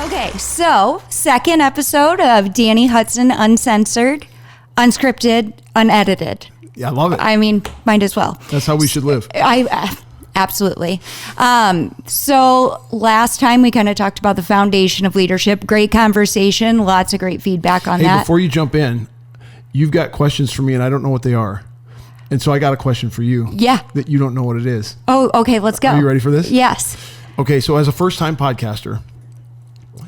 Okay, so second episode of Danny Hudson Uncensored, Unscripted, Unedited. Yeah, I love it. I mean, might as well. That's how we should live. Absolutely. So last time we kind of talked about the foundation of leadership. Great conversation. Lots of great feedback on that. Before you jump in, you've got questions for me and I don't know what they are. And so I got a question for you. Yeah. That you don't know what it is. Oh, okay. Let's go. Are you ready for this? Yes. Okay. So as a first-time podcaster,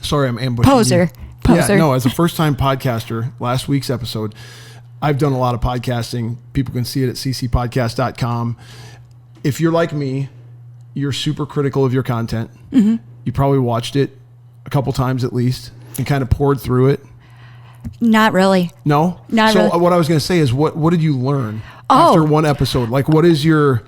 sorry, I'm ambushing Poser. you. Yeah, no, as a first-time podcaster, last week's episode, I've done a lot of podcasting. People can see it at ccpodcast.com. If you're like me, you're super critical of your content. Mm-hmm. You probably watched it a couple times at least and kind of poured through it. Not really. No? Not really. So what I was going to say is what did you learn after one episode? Like what is your...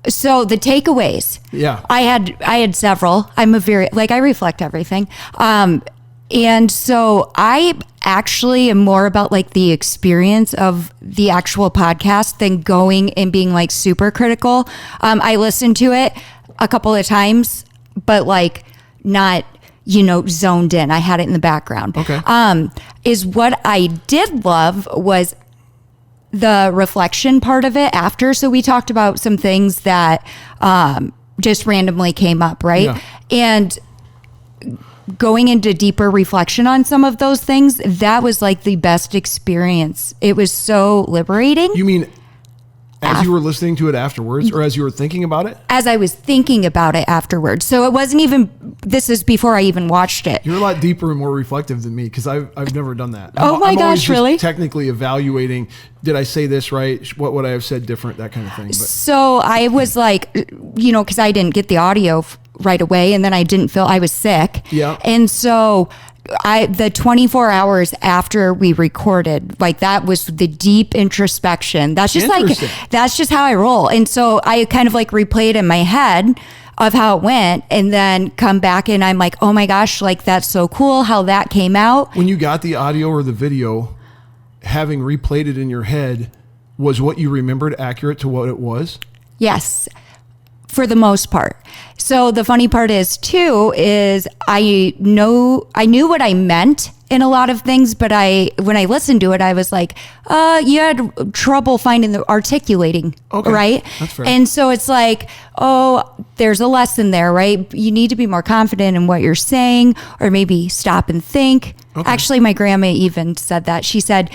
So the takeaways. Yeah. I had several. I'm a very, I reflect everything. And so I actually am more about the experience of the actual podcast than going and being super critical. I listened to it a couple of times, but not, zoned in. I had it in the background. Okay. Is what I did love was the reflection part of it after. So we talked about some things that just randomly came up, right? Yeah. And going into deeper reflection on some of those things, that was the best experience. It was so liberating. You mean as you were listening to it afterwards or as you were thinking about it? As I was thinking about it afterwards. So it wasn't even, this is before I even watched it. You're a lot deeper and more reflective than me because I've never done that. Oh my I'm gosh, always just really? technically evaluating, did I say this right? What would I have said different? That kind of thing. But so I was because I didn't get the audio right away and then I didn't feel, I was sick. Yeah. And so the 24 hours after we recorded, that was the deep introspection. That's just that's just how I roll. And so I kind of replayed in my head of how it went and then come back and I'm oh my gosh, that's so cool how that came out. When you got the audio or the video, having replayed it in your head, was what you remembered accurate to what it was? Yes. For the most part. So the funny part is I knew what I meant in a lot of things, but when I listened to it, I was you had trouble articulating, okay. Right? That's fair. And so it's there's a lesson there, right? You need to be more confident in what you're saying or maybe stop and think. Okay. Actually, my grandma even said that. She said,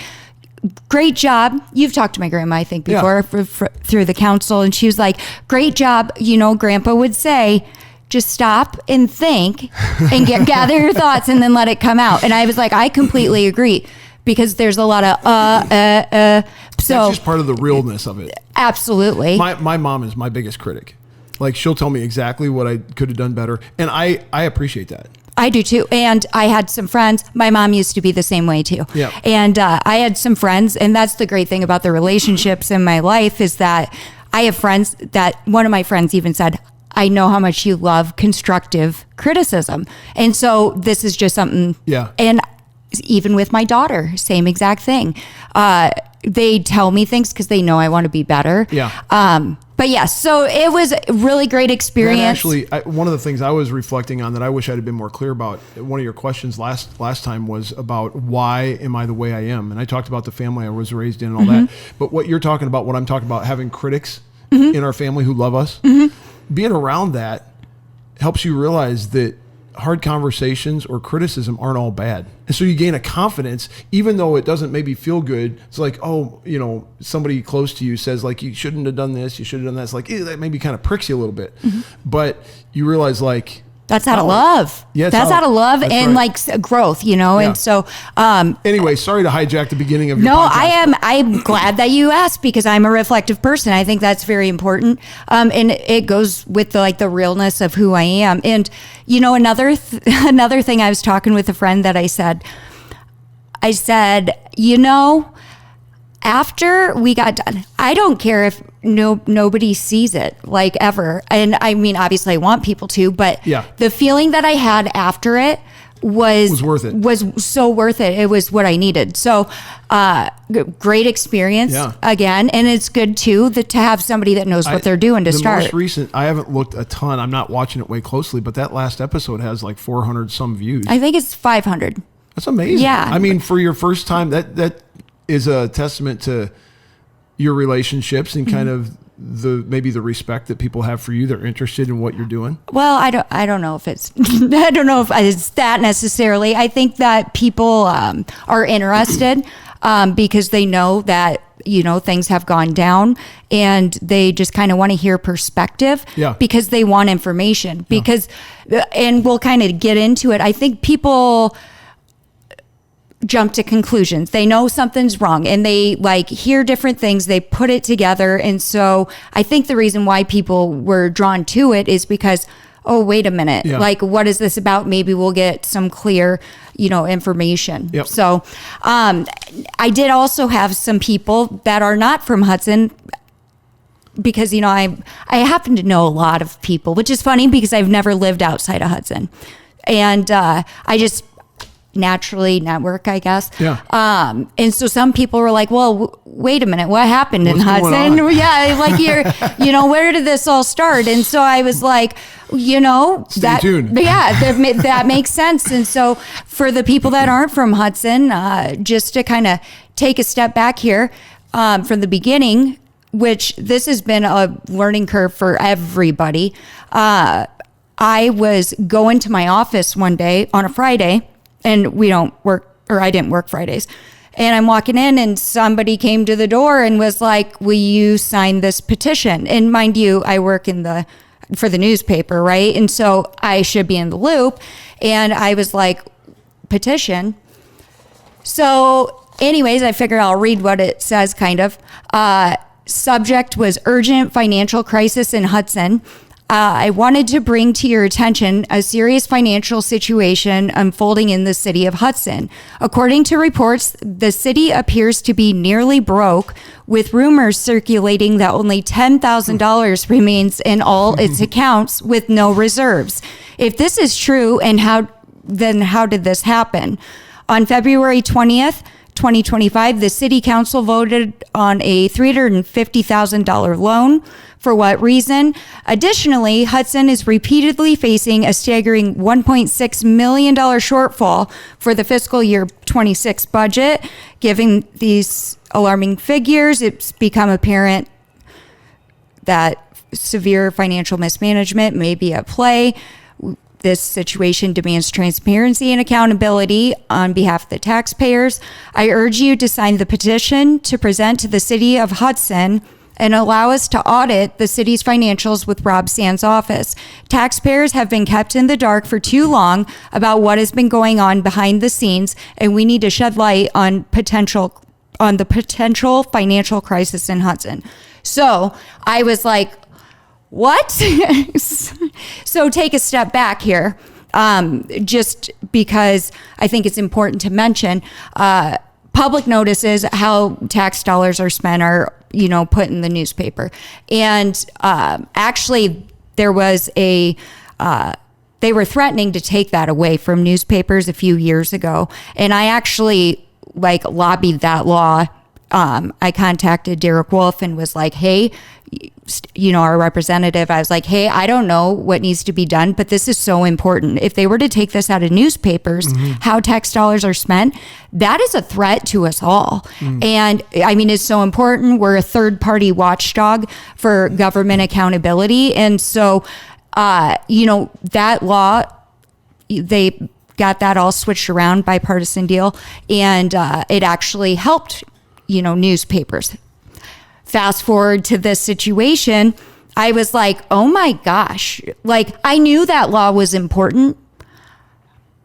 great job. You've talked to my grandma, I think, before through the council. And she was like, great job. Grandpa would say, just stop and think and gather your thoughts and then let it come out. And I was I completely agree because there's a lot of, So That's just part of the realness of it. Absolutely. My mom is my biggest critic. She'll tell me exactly what I could have done better. And I appreciate that. I do too. And I had some friends. My mom used to be the same way too. Yeah. And I had some friends. And that's the great thing about the relationships in my life is that I have friends that one of my friends even said, I know how much you love constructive criticism. And so this is just something. Yeah. And even with my daughter, same exact thing. They tell me things because they know I want to be better. Yeah. But yes, so it was a really great experience. Actually, one of the things I was reflecting on that I wish I'd have been more clear about, one of your questions last time was about why am I the way I am? And I talked about the family I was raised in and all that. But what you're talking about, what I'm talking about, having critics in our family who love us, being around that helps you realize that hard conversations or criticism aren't all bad. And so you gain a confidence, even though it doesn't maybe feel good. It's somebody close to you says you shouldn't have done this, you should have done that. It's ew, that maybe kind of pricks you a little bit. But you realize that's out of love. Yeah, that's out of love and right. Growth, Yeah. And so, anyway, sorry to hijack the beginning of your No, podcast. I'm glad that you asked because I'm a reflective person. I think that's very important. And it goes with the realness of who I am. And, another thing, I was talking with a friend that I said, after we got done, I don't care if nobody sees it ever. And I mean, obviously I want people to, but yeah. The feeling that I had after it was worth it. Was so worth it. It was what I needed. So, great experience again. And it's good too to have somebody that knows what they're doing to start. The most recent, I haven't looked a ton. I'm not watching it way closely, but that last episode has like 400 some views. I think it's 500. That's amazing. Yeah. I mean, for your first time, that is a testament to your relationships and kind of maybe the respect that people have for you. They're interested in what you're doing. Well, I don't know if it's I don't know if it's that necessarily. I think that people are interested because they know that things have gone down, and they just kind of want to hear perspective because they want information. Because and we'll kind of get into it. I think people jump to conclusions. They know something's wrong and they hear different things. They put it together. And so I think the reason why people were drawn to it is because, oh, wait a minute. Yeah. What is this about? Maybe we'll get some clear, information. Yep. So I did also have some people that are not from Hudson because, I happen to know a lot of people, which is funny because I've never lived outside of Hudson. And I just naturally network, I guess. Yeah. And so some people were like, well, wait a minute, what happened in Hudson? Yeah. Where did this all start? And so I was like, Stay tuned. Yeah, that makes sense. And so for the people that aren't from Hudson, just to kind of take a step back here from the beginning, which this has been a learning curve for everybody. I was going to my office one day on a Friday, and we don't work, or I didn't work Fridays. And I'm walking in and somebody came to the door and was like, will you sign this petition? And mind you, I work for the newspaper, right? And so I should be in the loop. And I was like, petition? So anyways, I figured I'll read what it says kind of. Subject was urgent financial crisis in Hudson. I wanted to bring to your attention a serious financial situation unfolding in the city of Hudson. According to reports, the city appears to be nearly broke, with rumors circulating that only $10,000 remains in all its accounts with no reserves. If this is true, then how did this happen? On February 20th, 2025, the city council voted on a $350,000 loan. For what reason? Additionally, Hudson is repeatedly facing a staggering $1.6 million shortfall for the fiscal year 26 budget. Given these alarming figures, it's become apparent that severe financial mismanagement may be at play. This situation demands transparency and accountability on behalf of the taxpayers. I urge you to sign the petition to present to the city of Hudson and allow us to audit the city's financials with Rob Sand's office. Taxpayers have been kept in the dark for too long about what has been going on behind the scenes, and we need to shed light on the potential financial crisis in Hudson. So I was like, what? So take a step back here, just because I think it's important to mention, public notices how tax dollars are spent are, put in the newspaper. And actually there was they were threatening to take that away from newspapers a few years ago. And I actually lobbied that law. I contacted Derek Wolf and was like, hey, our representative, I was like, hey, I don't know what needs to be done, but this is so important. If they were to take this out of newspapers, how tax dollars are spent, that is a threat to us all. And I mean, it's so important. We're a third-party watchdog for government accountability. And so, that law, they got that all switched around, bipartisan deal, and it actually helped, newspapers. Fast forward to this situation, I was like, oh my gosh, I knew that law was important.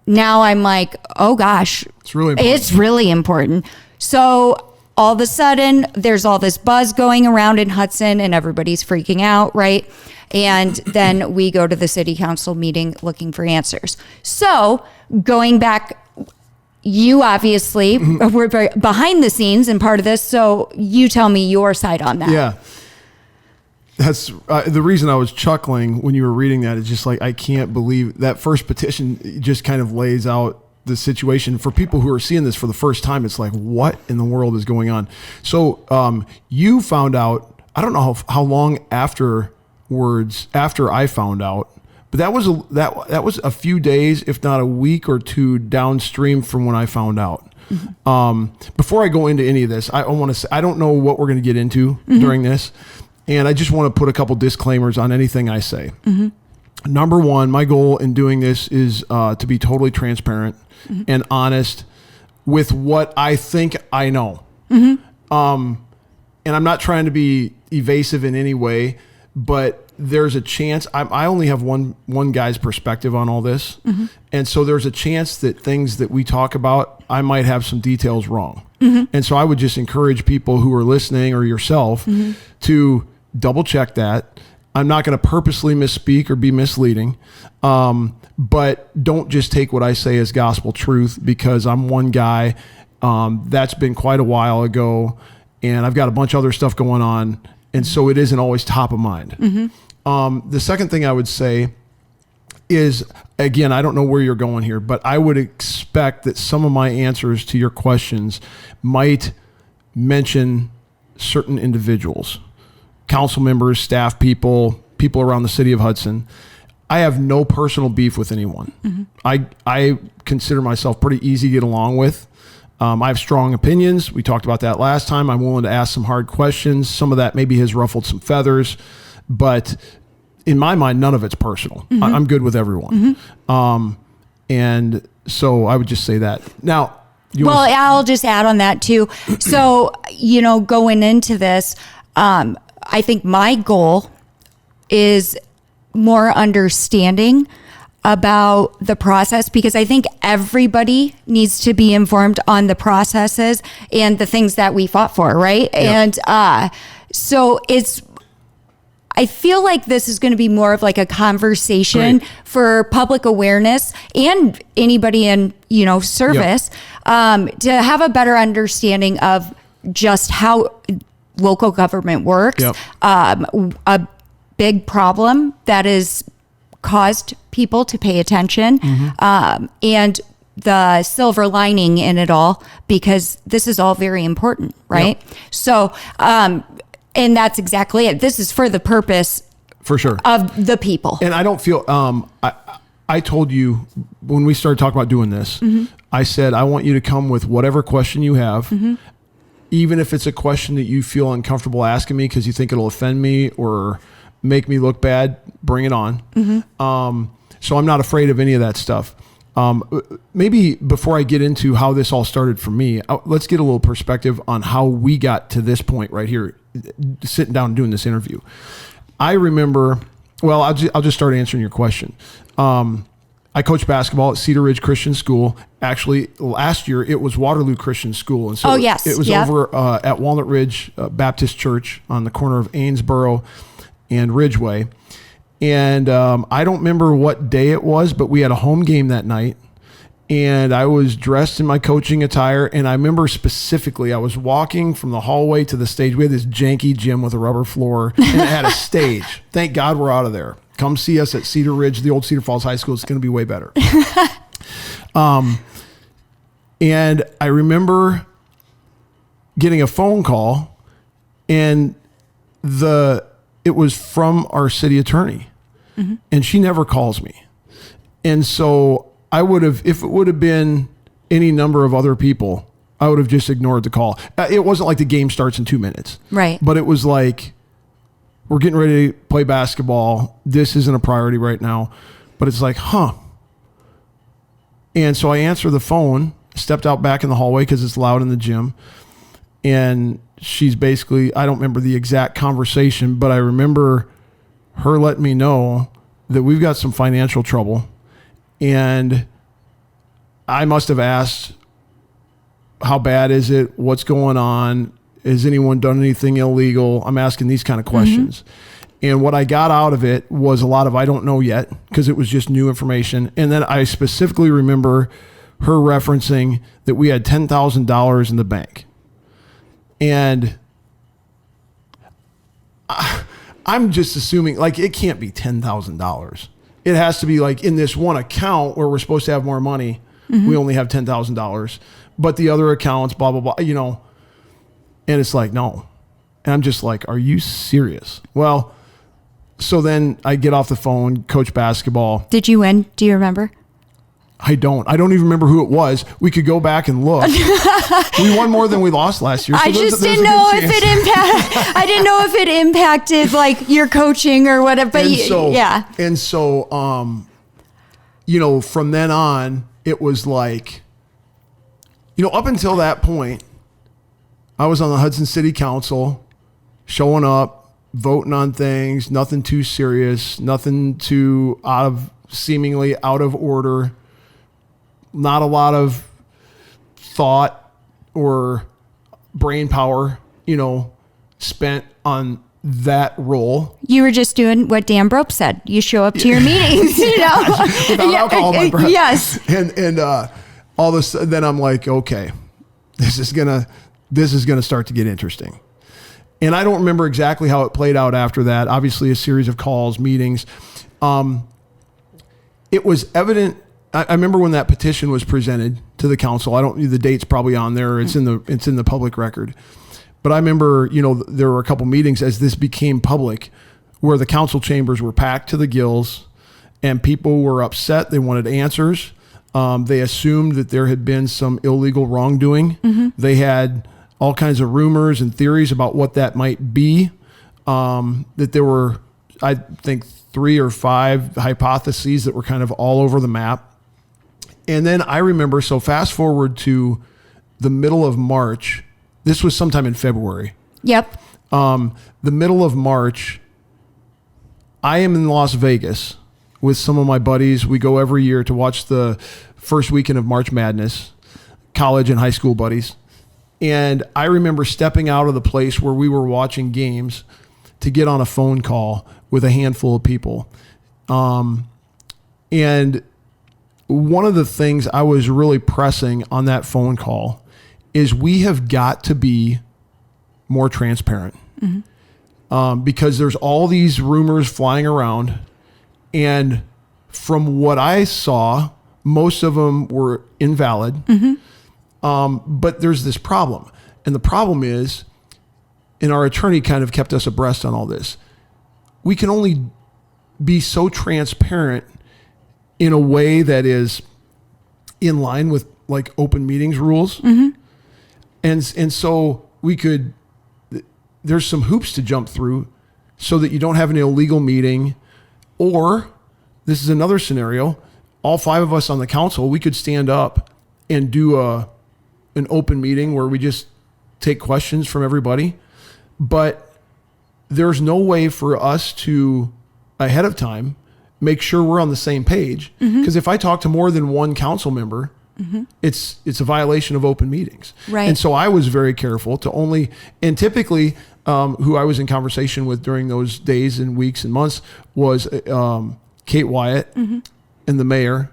Now I'm like, oh gosh, it's really important. So all of a sudden there's all this buzz going around in Hudson and everybody's freaking out, right? And then we go to the city council meeting looking for answers. So going back, you obviously were behind the scenes and part of this, so you tell me your side on that. Yeah. That's the reason I was chuckling when you were reading that. Is just like, I can't believe that first petition just kind of lays out the situation for people who are seeing this for the first time. It's like, what in the world is going on? So you found out, I don't know how long afterwards, after I found out, but that was a few days, if not a week or two downstream from when I found out. Before I go into any of this, I want to say, I don't know what we're going to get into during this. And I just want to put a couple disclaimers on anything I say. Number one, my goal in doing this is to be totally transparent and honest with what I think I know. And I'm not trying to be evasive in any way, but there's a chance I only have one guy's perspective on all this. And so there's a chance that things that we talk about, I might have some details wrong. And so I would just encourage people who are listening or yourself to double check that. I'm not going to purposely misspeak or be misleading, but don't just take what I say as gospel truth because I'm one guy. That's been quite a while ago, and I've got a bunch of other stuff going on, and so it isn't always top of mind. The second thing I would say is, again, I don't know where you're going here, but I would expect that some of my answers to your questions might mention certain individuals. Council members, staff people around the city of Hudson. I have no personal beef with anyone. I consider myself pretty easy to get along with. I have strong opinions. We talked about that last time. I'm willing to ask some hard questions. Some of that maybe has ruffled some feathers, but in my mind, none of it's personal. I'm good with everyone. And so I would just say that. Now, I'll just add on that too. So, going into this, I think my goal is more understanding about the process, because I think everybody needs to be informed on the processes and the things that we fought for, right? Yep. And so I feel like this is going to be more of like a conversation for public awareness and anybody in, service, to have a better understanding of just how local government works. A big problem that has caused people to pay attention, and the silver lining in it all, because this is all very important, right? So, and that's exactly it. This is for the purpose, for sure, of the people. And I don't feel, I told you when we started talking about doing this, I said, I want you to come with whatever question you have, even if it's a question that you feel uncomfortable asking me because you think it'll offend me or make me look bad, bring it on. So I'm not afraid of any of that stuff. Maybe before I get into how this all started for me, let's get a little perspective on how we got to this point right here, sitting down and doing this interview. I remember, I'll just start answering your question. I coached basketball at Cedar Ridge Christian School. Actually, last year it was Waterloo Christian School. And so it was over at Walnut Ridge Baptist Church on the corner of Amesboro and Ridgeway. And I don't remember what day it was, but we had a home game that night. And I was dressed in my coaching attire. And I remember specifically, I was walking from the hallway to the stage. We had this janky gym with a rubber floor, and it had a stage. Thank God we're out of there. Come see us at Cedar Ridge, the old Cedar Falls High School. It's going to be way better. And I remember getting a phone call, and it was from our city attorney, and she never calls me. And so I would have, if it would have been any number of other people, I would have just ignored the call. It wasn't like the game starts in 2 minutes. Right. But it was like, we're getting ready to play basketball. This isn't a priority right now. But it's like, And so I answered the phone, stepped out back in the hallway because it's loud in the gym. And she's basically, I don't remember the exact conversation, but I remember her letting me know that we've got some financial trouble. And I must have asked, how bad is it? What's going on? Has anyone done anything illegal? I'm asking these kind of questions. And what I got out of it was a lot of I don't know yet, because it was just new information. And then I specifically remember her referencing that we had $10,000 in the bank. And I'm just assuming like it can't be $10,000. It has to be like in this one account where we're supposed to have more money. We only have $10,000, but the other accounts, blah, blah, blah, you know, and it's like, no. And I'm just like, are you serious? Well, so then I get off the phone, coach basketball. Did you win? Do you remember? I don't even remember who it was. We could go back and look. We won more than we lost last year. So I just didn't know if it impacted. I didn't know if it impacted like your coaching or whatever. But yeah. And so, you know, from then on, it was like, you know, up until that point, I was on the Hudson City Council, showing up, voting on things, nothing too serious, nothing too seemingly out of order. Not a lot of thought or brain power, you know, spent on that role. You were just doing what Dan Brope said. You show up to your meetings, you know. Without alcohol in my breath. Yes. And all of a sudden, then I'm like, okay, this is gonna start to get interesting. And I don't remember exactly how it played out after that. Obviously, a series of calls, meetings. It was evident. I remember when that petition was presented to the council. The date's probably on there. It's in the public record. But I remember, you know, there were a couple meetings as this became public where the council chambers were packed to the gills and people were upset. They wanted answers. They assumed that there had been some illegal wrongdoing. They had all kinds of rumors and theories about what that might be. That there were, I think, 3 or 5 hypotheses that were kind of all over the map. And then I remember, so fast forward to the middle of March. This was sometime in February. Yep. The middle of March, I am in Las Vegas with some of my buddies. We go every year to watch the first weekend of March Madness, college and high school buddies. And I remember stepping out of the place where we were watching games to get on a phone call with a handful of people. And one of the things I was really pressing on that phone call is we have got to be more transparent. Because there's all these rumors flying around. And from what I saw, most of them were invalid. But there's this problem. And the problem is, and our attorney kind of kept us abreast on all this, we can only be so transparent in a way that is in line with like open meetings rules. And so there's some hoops to jump through so that you don't have an illegal meeting. Or this is another scenario. All 5 of us on the council, we could stand up and do an open meeting where we just take questions from everybody. But there's no way for us to, ahead of time, make sure we're on the same page. Because if I talk to more than one council member, it's a violation of open meetings. Right. And so I was very careful to only, and typically who I was in conversation with during those days and weeks and months was Kate Wyatt and the mayor,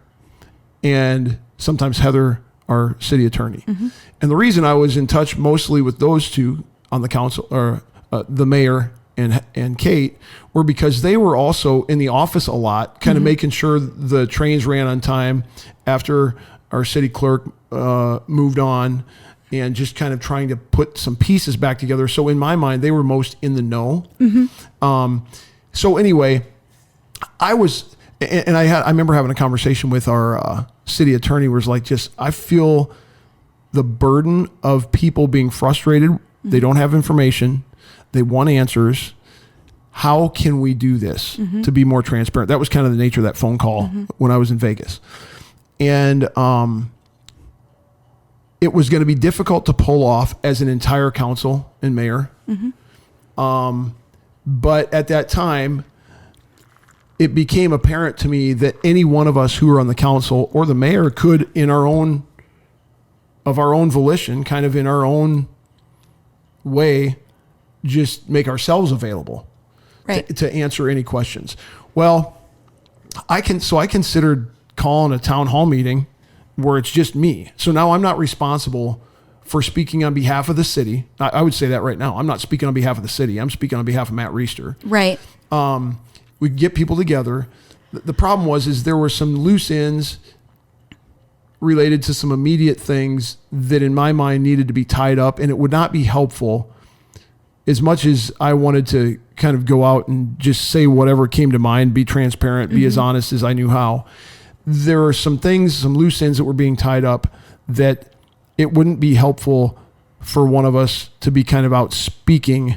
and sometimes Heather, our city attorney. And the reason I was in touch mostly with those two on the council, or the mayor and Kate, were because they were also in the office a lot, kind of making sure the trains ran on time after our city clerk moved on, and just kind of trying to put some pieces back together. So in my mind, they were most in the know. So anyway, I remember having a conversation with our city attorney where it's like, I feel the burden of people being frustrated. They don't have information. They want answers. How can we do this to be more transparent? That was kind of the nature of that phone call when I was in Vegas. And it was going to be difficult to pull off as an entire council and mayor. But at that time, it became apparent to me that any one of us who were on the council or the mayor could, of our own volition, kind of in our own way, just make ourselves available to answer any questions. Well, I considered calling a town hall meeting where it's just me. So now I'm not responsible for speaking on behalf of the city. I would say that right now. I'm not speaking on behalf of the city. I'm speaking on behalf of Matt Reister. Right. We could get people together. The problem is there were some loose ends related to some immediate things that in my mind needed to be tied up, and it would not be helpful as much as I wanted to kind of go out and just say whatever came to mind, be transparent, be as honest as I knew how. There are some things, some loose ends that were being tied up that it wouldn't be helpful for one of us to be kind of out speaking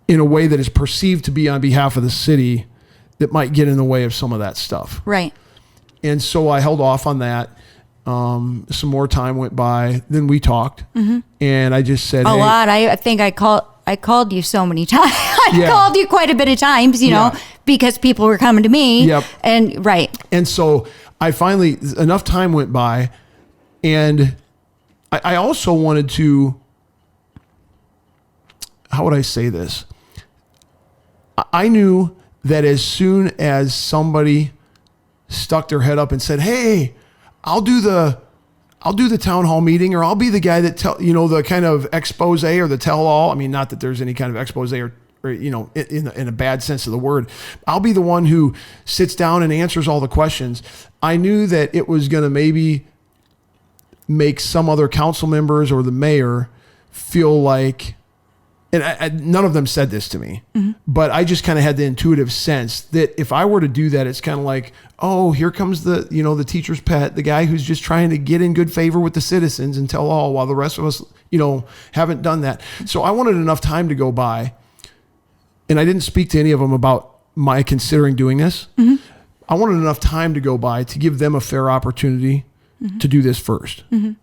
in a way that is perceived to be on behalf of the city that might get in the way of some of that stuff. Right. And so I held off on that. Some more time went by. Then we talked, and I just said, a lot. I think I called you so many times. I called you quite a bit of times, you know, because people were coming to me. Yep. And right. And so I finally, enough time went by, and I also wanted to, how would I say this? I knew that as soon as somebody stuck their head up and said, "Hey, I'll do the town hall meeting, or I'll be the guy that the kind of expose or the tell all." I mean, not that there's any kind of expose or in a bad sense of the word. I'll be the one who sits down and answers all the questions. I knew that it was going to maybe make some other council members or the mayor feel like, and none of them said this to me, but I just kind of had the intuitive sense that if I were to do that, it's kind of like, oh, here comes the teacher's pet, the guy who's just trying to get in good favor with the citizens and tell all, while the rest of us, haven't done that. So I wanted enough time to go by, and I didn't speak to any of them about my considering doing this. I wanted enough time to go by to give them a fair opportunity to do this first. In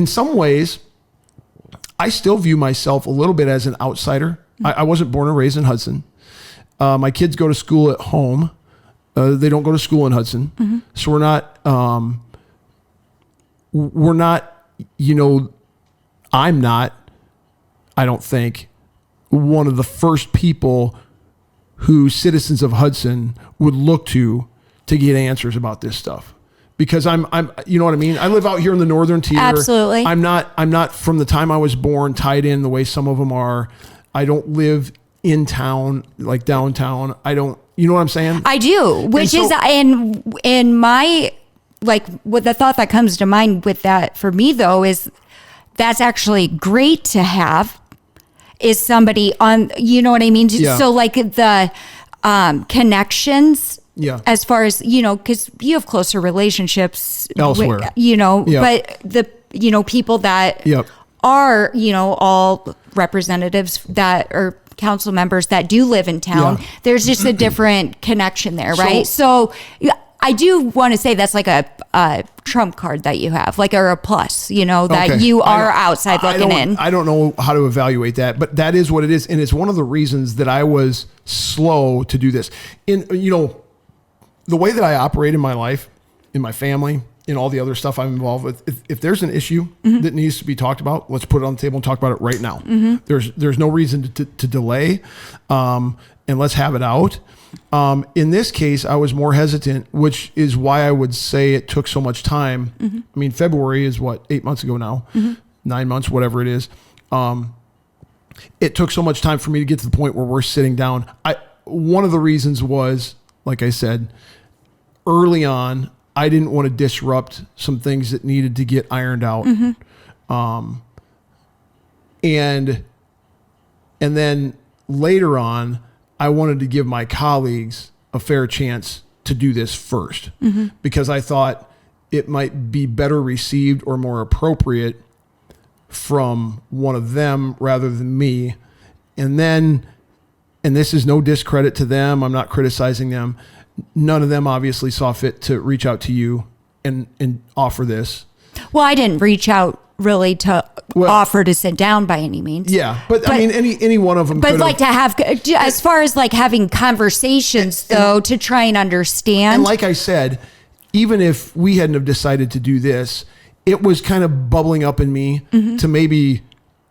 some ways, I still view myself a little bit as an outsider. I wasn't born and raised in Hudson. My kids go to school at home. They don't go to school in Hudson. So we're not, I'm not, I don't think, one of the first people who citizens of Hudson would look to get answers about this stuff. Because I'm, you know what I mean? I live out here in the northern tier. Absolutely. I'm not from the time I was born tied in the way some of them are. I don't live in town, like downtown. I don't, you know what I'm saying? I do, which is in my, like, what the thought that comes to mind with that for me though is that's actually great to have is somebody on, you know what I mean? Yeah. So like the connections. Yeah. As far as, because you have closer relationships elsewhere, but the, people that are, all representatives that are council members that do live in town, there's just a different connection there, right? So I do want to say that's like a trump card that you have, like, or a plus, that you are outside looking in. I don't know how to evaluate that, but that is what it is. And it's one of the reasons that I was slow to do this. The way that I operate in my life, in my family, in all the other stuff I'm involved with, if there's an issue that needs to be talked about, let's put it on the table and talk about it right now. There's no reason to delay, and let's have it out. In this case, I was more hesitant, which is why I would say it took so much time. I mean, February is 8 months ago now, 9 months, whatever it is. It took so much time for me to get to the point where we're sitting down. One of the reasons was, like I said, early on, I didn't want to disrupt some things that needed to get ironed out. And then later on, I wanted to give my colleagues a fair chance to do this first, because I thought it might be better received or more appropriate from one of them rather than me. And this is no discredit to them, I'm not criticizing them. None of them obviously saw fit to reach out to you and offer this. Well, I didn't reach out really to offer to sit down by any means. Yeah, but I mean, any one of them. But like to have, as far as like having conversations though, to try and understand. And like I said, even if we hadn't have decided to do this, it was kind of bubbling up in me to maybe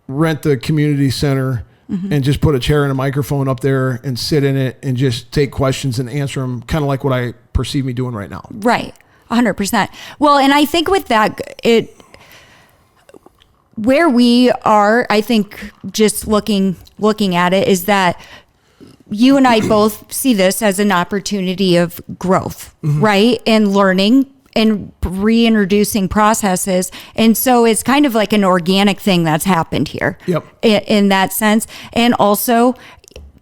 rent the community center and just put a chair and a microphone up there and sit in it and just take questions and answer them, kind of like what I perceive me doing right now. Right. 100%. Well, and I think with that, where we are, I think just looking at it is that you and I both see this as an opportunity of growth, right? And learning and reintroducing processes. And so it's kind of like an organic thing that's happened here in that sense. And also,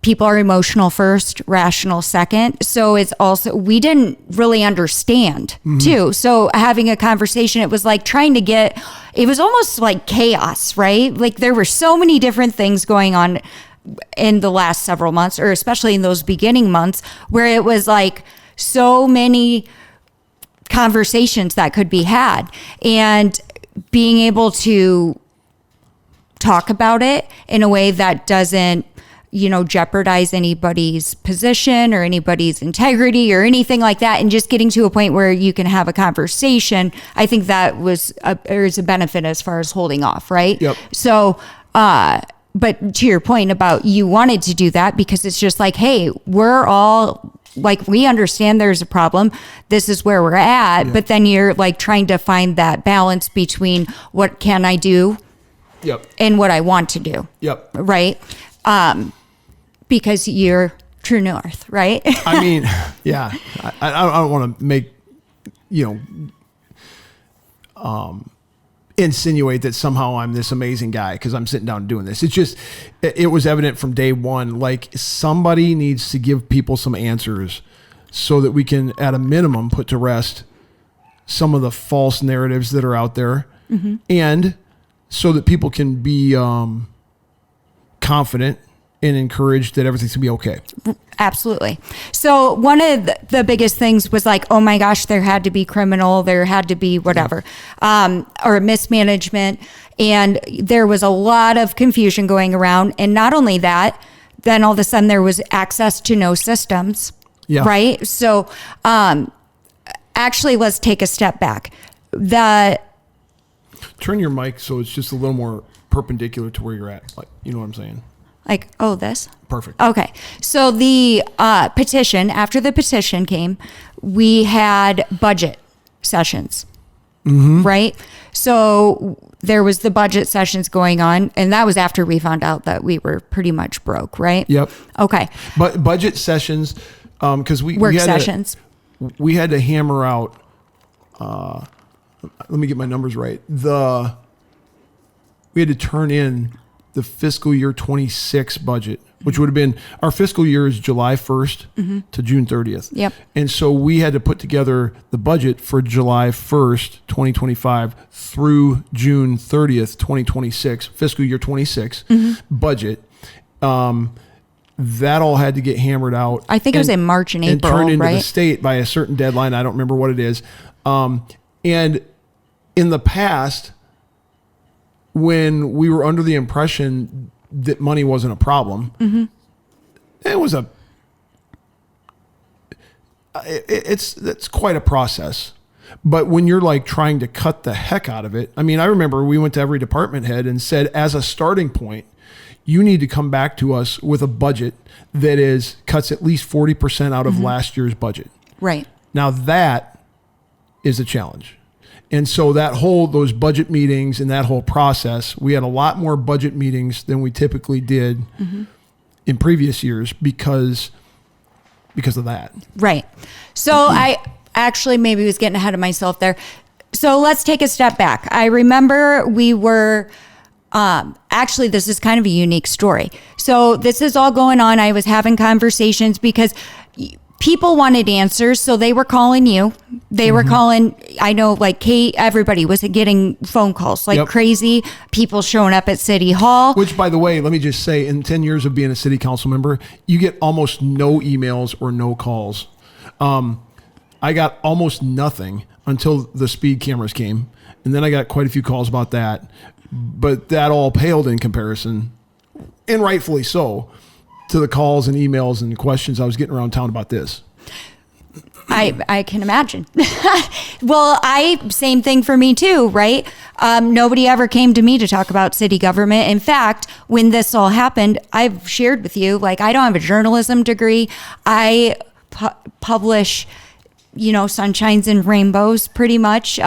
people are emotional first, rational second. So it's also, we didn't really understand too. So having a conversation, it was like it was almost like chaos, right? Like there were so many different things going on in the last several months, or especially in those beginning months, where it was like so many conversations that could be had, and being able to talk about it in a way that doesn't, jeopardize anybody's position or anybody's integrity or anything like that, and just getting to a point where you can have a conversation. I think that was a benefit as far as holding off, right? Yep. So, but to your point about you wanted to do that because it's just like, hey, we're all like, we understand there's a problem. This is where we're at. Yep. But then you're like trying to find that balance between what can I do and what I want to do. Yep. Right. Because you're true north, right? I mean, yeah, I don't want to make, insinuate that somehow I'm this amazing guy because I'm sitting down and doing this. It's just, it was evident from day one, like somebody needs to give people some answers so that we can, at a minimum, put to rest some of the false narratives that are out there, and so that people can be confident and encouraged that everything's gonna be okay. Absolutely. So one of the biggest things was like, oh my gosh, there had to be criminal, there had to be whatever, or mismanagement. And there was a lot of confusion going around. And not only that, then all of a sudden there was access to no systems, right? So actually, let's take a step back. Turn your mic so it's just a little more perpendicular to where you're at. Like, you know what I'm saying? Like, oh, this? Perfect. Okay. So the petition, after the petition came, we had budget sessions, right? So there was the budget sessions going on, and that was after we found out that we were pretty much broke, right? Yep. Okay. But budget sessions, because we work had sessions. We had to hammer out, let me get my numbers right. We had to turn in the fiscal year 26 budget, which would have been, our fiscal year is July 1st to June 30th. Yep. And so we had to put together the budget for July 1st, 2025 through June 30th, 2026, fiscal year 26 budget. That all had to get hammered out. I think it was in March and April, turned into right? the state by a certain deadline. I don't remember what it is. And in the past, when we were under the impression that money wasn't a problem, it's quite a process. But when you're like trying to cut the heck out of it, I mean, I remember we went to every department head and said, as a starting point, you need to come back to us with a budget that cuts at least 40% out of last year's budget. Right. Now that is a challenge. And so those budget meetings and that whole process, we had a lot more budget meetings than we typically did in previous years because of that. Right. So I actually maybe was getting ahead of myself there. So let's take a step back. I remember we were, actually, this is kind of a unique story. So this is all going on. I was having conversations because people wanted answers, so they were calling you. They were calling, I know, like Kate, everybody was getting phone calls like crazy, people showing up at City Hall. Which, by the way, let me just say, in 10 years of being a city council member, you get almost no emails or no calls. I got almost nothing until the speed cameras came, and then I got quite a few calls about that. But that all paled in comparison, and rightfully so, to the calls and emails and questions I was getting around town about this. I can imagine. Well, same thing for me too, right? Nobody ever came to me to talk about city government. In fact, when this all happened, I've shared with you, like, I don't have a journalism degree. I publish sunshines and rainbows, pretty much,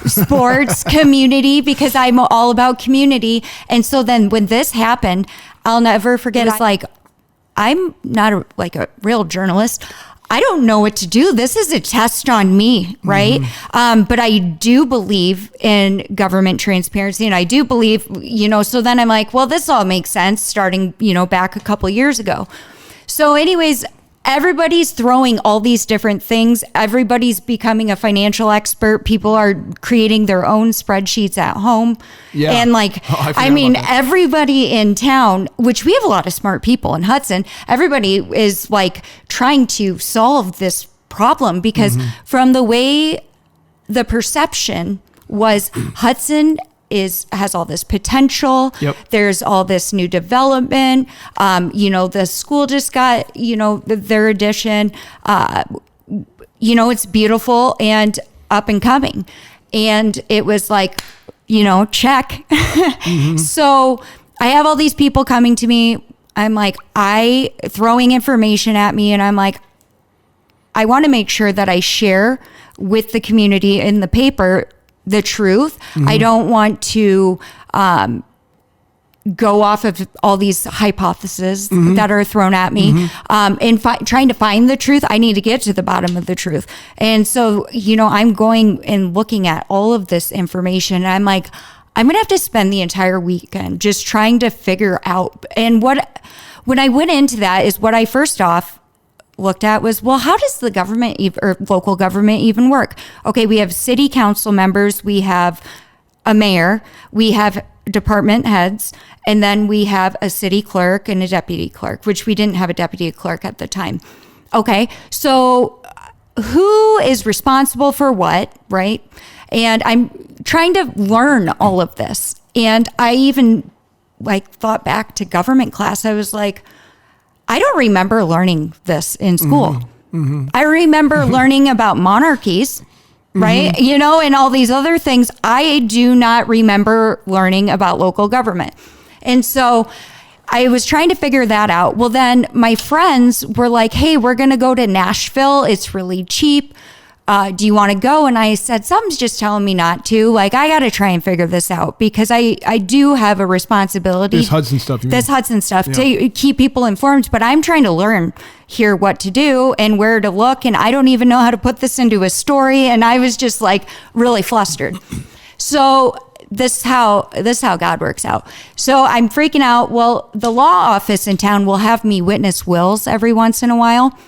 sports, community, because I'm all about community. And so then when this happened, I'll never forget. It's like, I'm not a real journalist. I don't know what to do. This is a test on me, right? But I do believe in government transparency, and I do believe, so then I'm like, well, this all makes sense starting, back a couple years ago. So anyways, everybody's throwing all these different things. Everybody's becoming a financial expert. People are creating their own spreadsheets at home. Yeah. And everybody in town, which we have a lot of smart people in Hudson, everybody is trying to solve this problem because from the way the perception was, Hudson has all this potential. Yep. There's all this new development. The school just got, their addition. It's beautiful and up and coming. And it was check. So I have all these people coming to me. I'm throwing information at me, and I'm like, I want to make sure that I share with the community in the paper the truth. I don't want to go off of all these hypotheses that are thrown at me. And trying to find the truth, I need to get to the bottom of the truth. And so, I'm going and looking at all of this information. And I'm like, I'm going to have to spend the entire weekend just trying to figure out. And when I went into that is what I first off looked at was, well, how does the government or local government even work? Okay, we have city council members, we have a mayor, we have department heads, and then we have a city clerk and a deputy clerk, which we didn't have a deputy clerk at the time. Okay, so who is responsible for what, right? And I'm trying to learn all of this. And I even thought back to government class. I was like, I don't remember learning this in school. I remember learning about monarchies, right? And all these other things. I do not remember learning about local government. And so I was trying to figure that out. Well, then my friends were like, hey, we're going to go to Nashville. It's really cheap. Do you want to go? And I said, something's just telling me not to. I got to try and figure this out because I do have a responsibility. This Hudson stuff. To keep people informed. But I'm trying to learn here what to do and where to look. And I don't even know how to put this into a story. And I was just really flustered. So this is how God works out. So I'm freaking out. Well, the law office in town will have me witness wills every once in a while.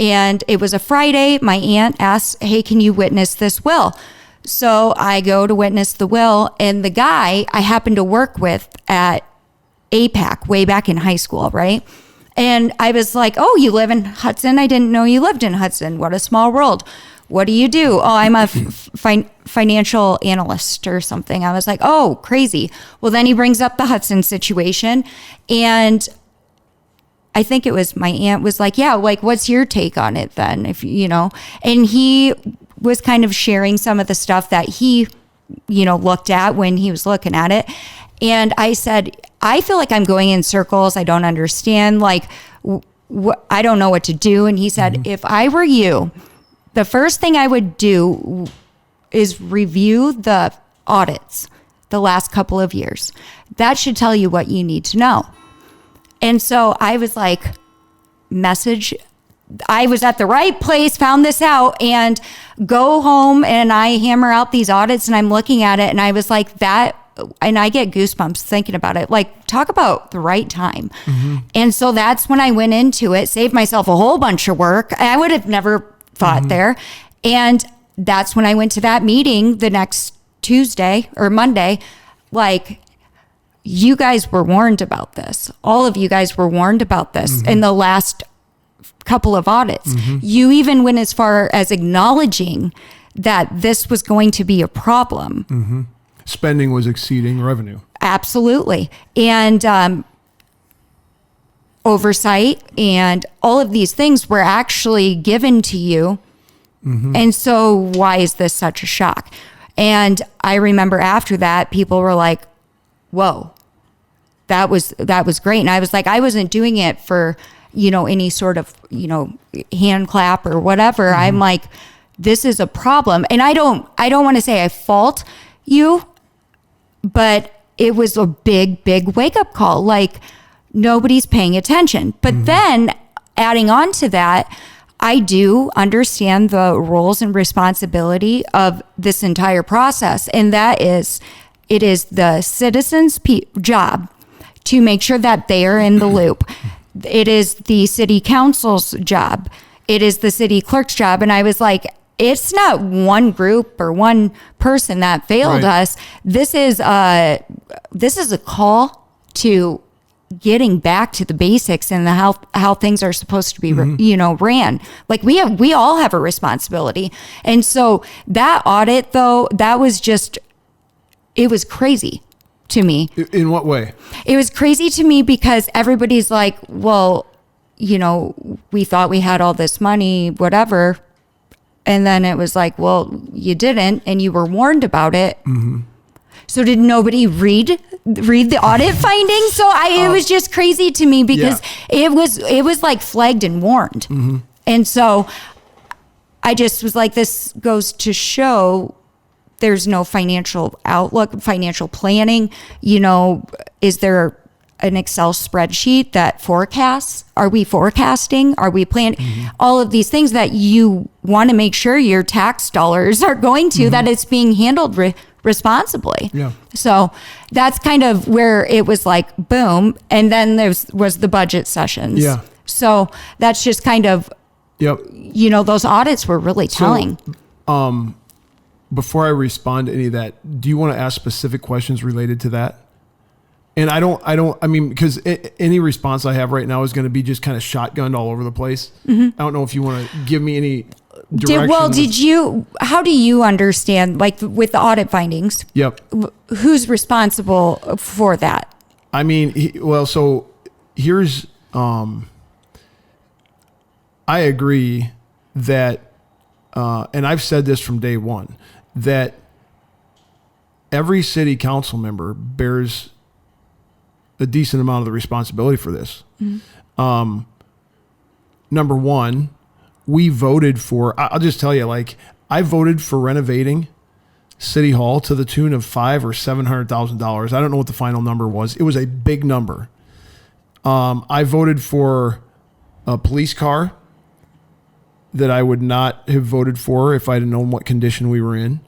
And it was a Friday. My aunt asked, hey, can you witness this will? So I go to witness the will. And the guy I happened to work with at APAC way back in high school, right? And I was like, oh, you live in Hudson? I didn't know you lived in Hudson. What a small world. What do you do? Oh, I'm a financial analyst or something. I was like, oh, crazy. Well, then he brings up the Hudson situation. And I think it was my aunt was like, yeah, what's your take on it then? And he was kind of sharing some of the stuff that he, looked at when he was looking at it. And I said, I feel like I'm going in circles. I don't understand. I don't know what to do. And he said, if I were you, the first thing I would do is review the audits the last couple of years. That should tell you what you need to know. And so I was like, I was at the right place, found this out, and go home and I hammer out these audits and I'm looking at it and I was like that, and I get goosebumps thinking about it. Talk about the right time. And so that's when I went into it, saved myself a whole bunch of work. I would have never thought there. And that's when I went to that meeting the next Tuesday or Monday, you guys were warned about this. All of you guys were warned about this in the last couple of audits. You even went as far as acknowledging that this was going to be a problem. Spending was exceeding revenue. Absolutely. And oversight and all of these things were actually given to you. And so why is this such a shock? And I remember after that, people were like, whoa, that was great. And I was like, I wasn't doing it for any sort of, hand clap or whatever. Mm-hmm. I'm like, this is a problem. And I don't want to say I fault you, but it was a big, big wake up call. Like, nobody's paying attention. But then adding on to that, I do understand the roles and responsibility of this entire process. And that is, it is the citizens' job to make sure that they are in the loop. It is the city council's job. It is the city clerk's job. And I was like, it's not one group or one person that failed us. This is a call to getting back to the basics and how things are supposed to be, ran. Like we all have a responsibility. And so that audit though, that was just, it was crazy to me. In what way? It was crazy to me because everybody's like, well, we thought we had all this money, whatever. And then it was like, well, you didn't, and you were warned about it. Mm-hmm. So did nobody read the audit findings? So it was just crazy to me because it was like flagged and warned. Mm-hmm. And so I just was like, this goes to show there's no financial outlook, financial planning. Is there an Excel spreadsheet that forecasts? Are we forecasting? Are we planning? Mm-hmm. All of these things that you want to make sure your tax dollars are going to, that it's being handled responsibly. Yeah. So that's kind of where it was like, boom. And then there was the budget sessions. Yeah. So that's just kind of, those audits were really telling. So, before I respond to any of that, do you want to ask specific questions related to that? And I mean, because any response I have right now is going to be just kind of shotgunned all over the place. Mm-hmm. I don't know if you want to give me any direction. How do you understand, like with the audit findings? Yep. Who's responsible for that? I mean, so here's, I agree that, and I've said this from day one, that every city council member bears a decent amount of the responsibility for this. Mm-hmm. Number one, we voted for, I'll just tell you, like, I voted for renovating City Hall to the tune of $500,000 or $700,000. I don't know what the final number was. It was a big number. I voted for a police car that I would not have voted for if I'd have known what condition we were in.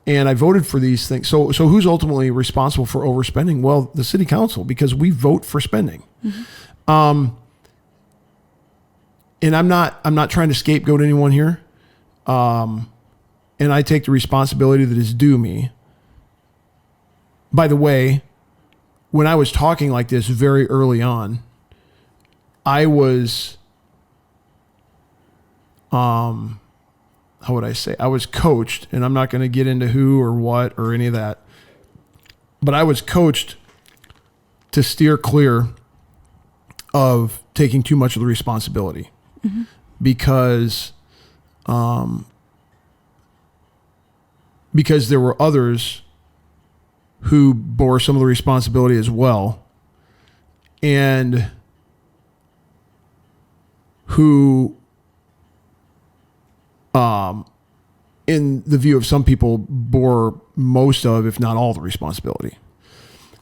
And I voted for these things. So who's ultimately responsible for overspending? Well, the city council, because we vote for spending. Mm-hmm. And I'm not trying to scapegoat anyone here. And I take the responsibility that is due me. By the way, when I was talking like this very early on, I was, how would I say? I was coached, and I'm not going to get into who or what or any of that, but I was coached to steer clear of taking too much of the responsibility. Mm-hmm. Because there were others who bore some of the responsibility as well, and who, in the view of some people, bore most of, if not all, the responsibility.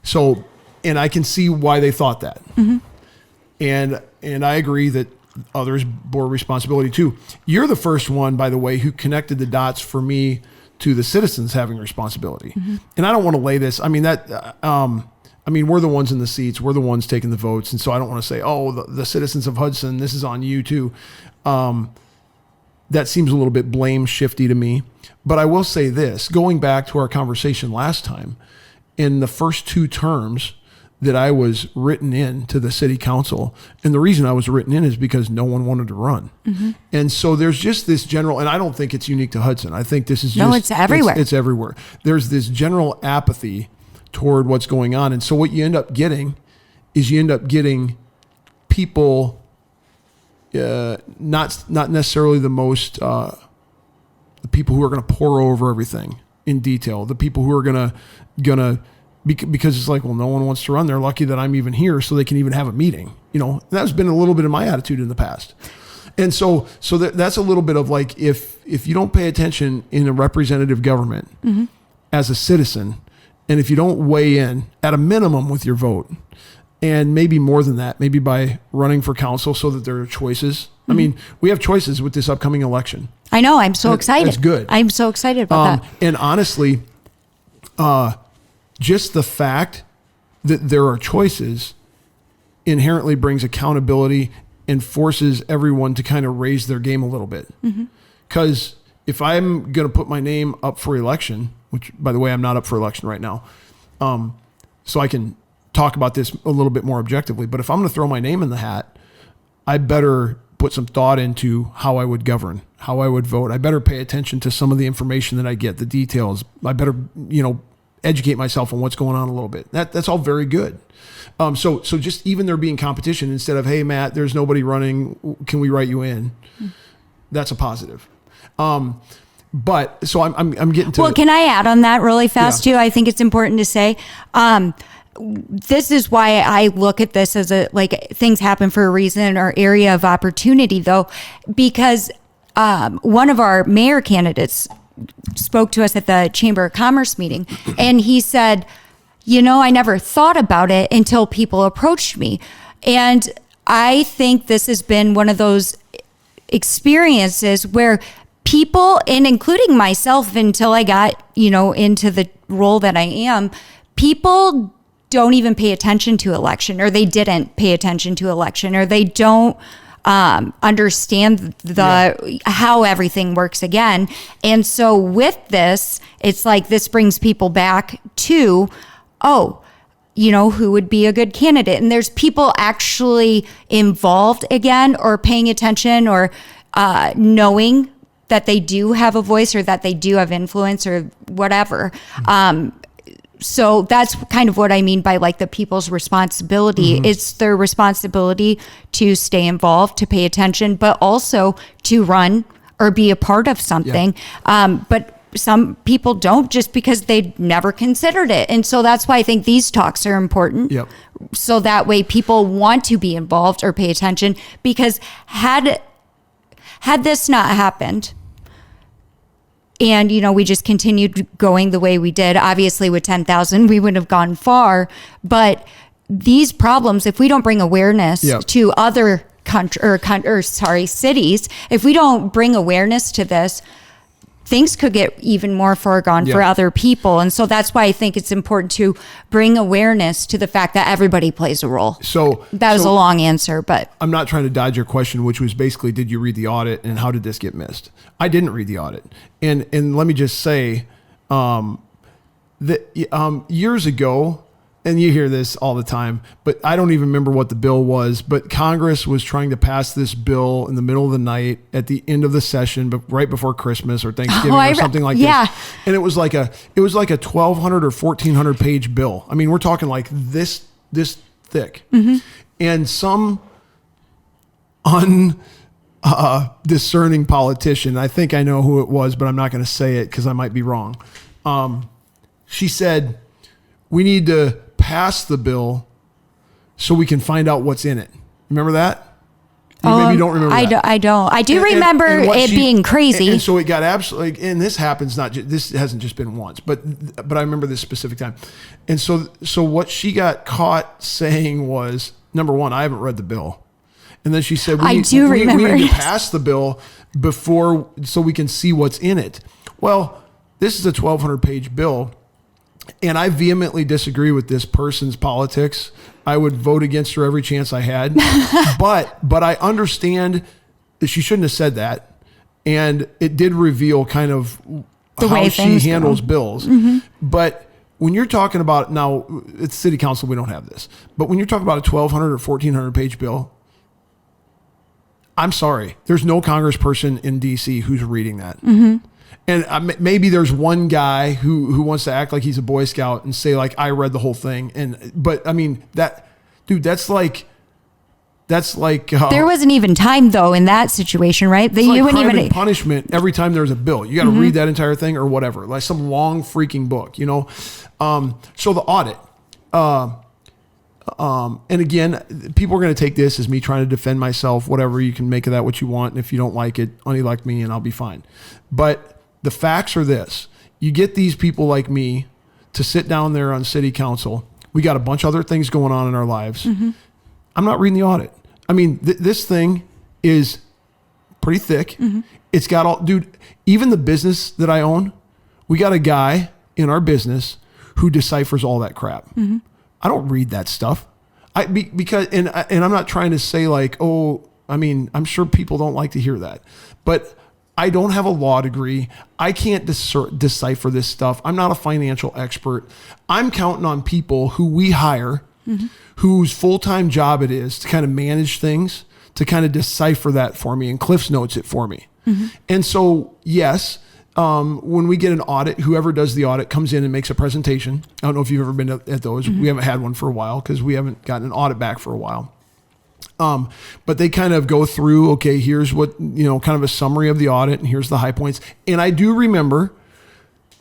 So, and I can see why they thought that. Mm-hmm. And I agree that others bore responsibility too. You're the first one, by the way, who connected the dots for me to the citizens having responsibility. Mm-hmm. And I don't want to lay this. I mean, we're the ones in the seats. We're the ones taking the votes. And so I don't want to say, oh, the citizens of Hudson, this is on you too. That seems a little bit blame shifty to me. But I will say this, going back to our conversation last time, in the first two terms that I was written in to the city council, and the reason I was written in is because no one wanted to run. Mm-hmm. And so there's just this general, and I don't think it's unique to Hudson. I think this is just, it's everywhere. It's everywhere. There's this general apathy toward what's going on. And so what you end up getting is people, not necessarily the most, the people who are going to pour over everything in detail, the people who are going to because it's like, well, no one wants to run. They're lucky that I'm even here so they can even have a meeting. That's been a little bit of my attitude in the past. And so that's a little bit of like, if you don't pay attention in a representative government as a citizen, and if you don't weigh in at a minimum with your vote, and maybe more than that, maybe by running for council so that there are choices. I mean, we have choices with this upcoming election. I know. I'm so excited. It's good. I'm so excited about that. And honestly, just the fact that there are choices inherently brings accountability and forces everyone to kind of raise their game a little bit. Because if I'm going to put my name up for election, which, by the way, I'm not up for election right now, so I can talk about this a little bit more objectively. But if I'm going to throw my name in the hat, I better put some thought into how I would govern, how I would vote. I better pay attention to some of the information that I get, the details. I better, educate myself on what's going on a little bit. That's all very good. So just even there being competition, instead of, hey, Matt, there's nobody running, can we write you in? That's a positive. But so I'm getting to. Well, can I add on that really fast too? I think it's important to say, this is why I look at this as things happen for a reason or area of opportunity, though, because one of our mayor candidates spoke to us at the Chamber of Commerce meeting, and he said, I never thought about it until people approached me. And I think this has been one of those experiences where people, and including myself until I got, into the role that I am, people don't even pay attention to election, or they didn't pay attention to election, or they don't understand how everything works again. And so with this, it's like this brings people back to, who would be a good candidate? And there's people actually involved again, or paying attention, or knowing that they do have a voice, or that they do have influence, or whatever. So that's kind of what I mean by the people's responsibility. It's their responsibility to stay involved, to pay attention, but also to run or be a part of something. But some people don't, just because they never considered it. And so that's why I think these talks are important. So that way people want to be involved or pay attention, because had this not happened, and, we just continued going the way we did, obviously with 10,000, we wouldn't have gone far. But these problems, if we don't bring awareness to other cities, if we don't bring awareness to this, things could get even more far gone for other people. And so that's why I think it's important to bring awareness to the fact that everybody plays a role. So that was a long answer, but I'm not trying to dodge your question, which was basically, did you read the audit and how did this get missed? I didn't read the audit. And let me just say that years ago, and you hear this all the time, but I don't even remember what the bill was, but Congress was trying to pass this bill in the middle of the night at the end of the session, but right before Christmas or Thanksgiving or something like this. And it was like a 1,200 or 1,400 page bill. I mean, we're talking like this thick. And some discerning politician, I think I know who it was, but I'm not going to say it because I might be wrong. She said, we need to pass the bill so we can find out what's in it. Remember that? Maybe you don't remember that. I don't. I do remember it being crazy. And so it got absolutely, and this happens this hasn't just been once, but I remember this specific time. And so what she got caught saying was, number one, I haven't read the bill. And then she said, we need to pass the bill so we can see what's in it. Well, this is a 1,200 page bill. And I vehemently disagree with this person's politics. I would vote against her every chance I had. but I understand that she shouldn't have said that. And it did reveal kind of how she handles bills. But when you're talking about, now it's city council, we don't have this. But when you're talking about a 1,200 or 1,400 page bill, I'm sorry, there's no congressperson in DC who's reading that. And maybe there's one guy who wants to act like he's a Boy Scout and say like, I read the whole thing. But I mean, that's That's like there wasn't even time though in that situation, right? That it's you like wouldn't crime even and punishment every time there's a bill. You got to read that entire thing or whatever, like some long freaking book, you know. So the audit, and again, people are going to take this as me trying to defend myself. Whatever, you can make of that what you want, and if you don't like it, unelect me, and I'll be fine. But the facts are this: you get these people like me to sit down there on city council. We got a bunch of other things going on in our lives. I'm not reading the audit. I mean, this thing is pretty thick. It's got all, dude, even the business that I own, we got a guy in our business who deciphers all that crap. I don't read that stuff. Because I'm not trying to say like, oh, I mean, I'm sure people don't like to hear that, but I don't have a law degree. I can't decipher this stuff. I'm not a financial expert. I'm counting on people who we hire, whose full-time job it is to kind of manage things, to kind of decipher that for me, and Cliff's notes it for me. And so, yes, when we get an audit, whoever does the audit comes in and makes a presentation. I don't know if you've ever been at those. We haven't had one for a while because we haven't gotten an audit back for a while. But they kind of go through, okay, here's what, you know, kind of a summary of the audit, and here's the high points. And I do remember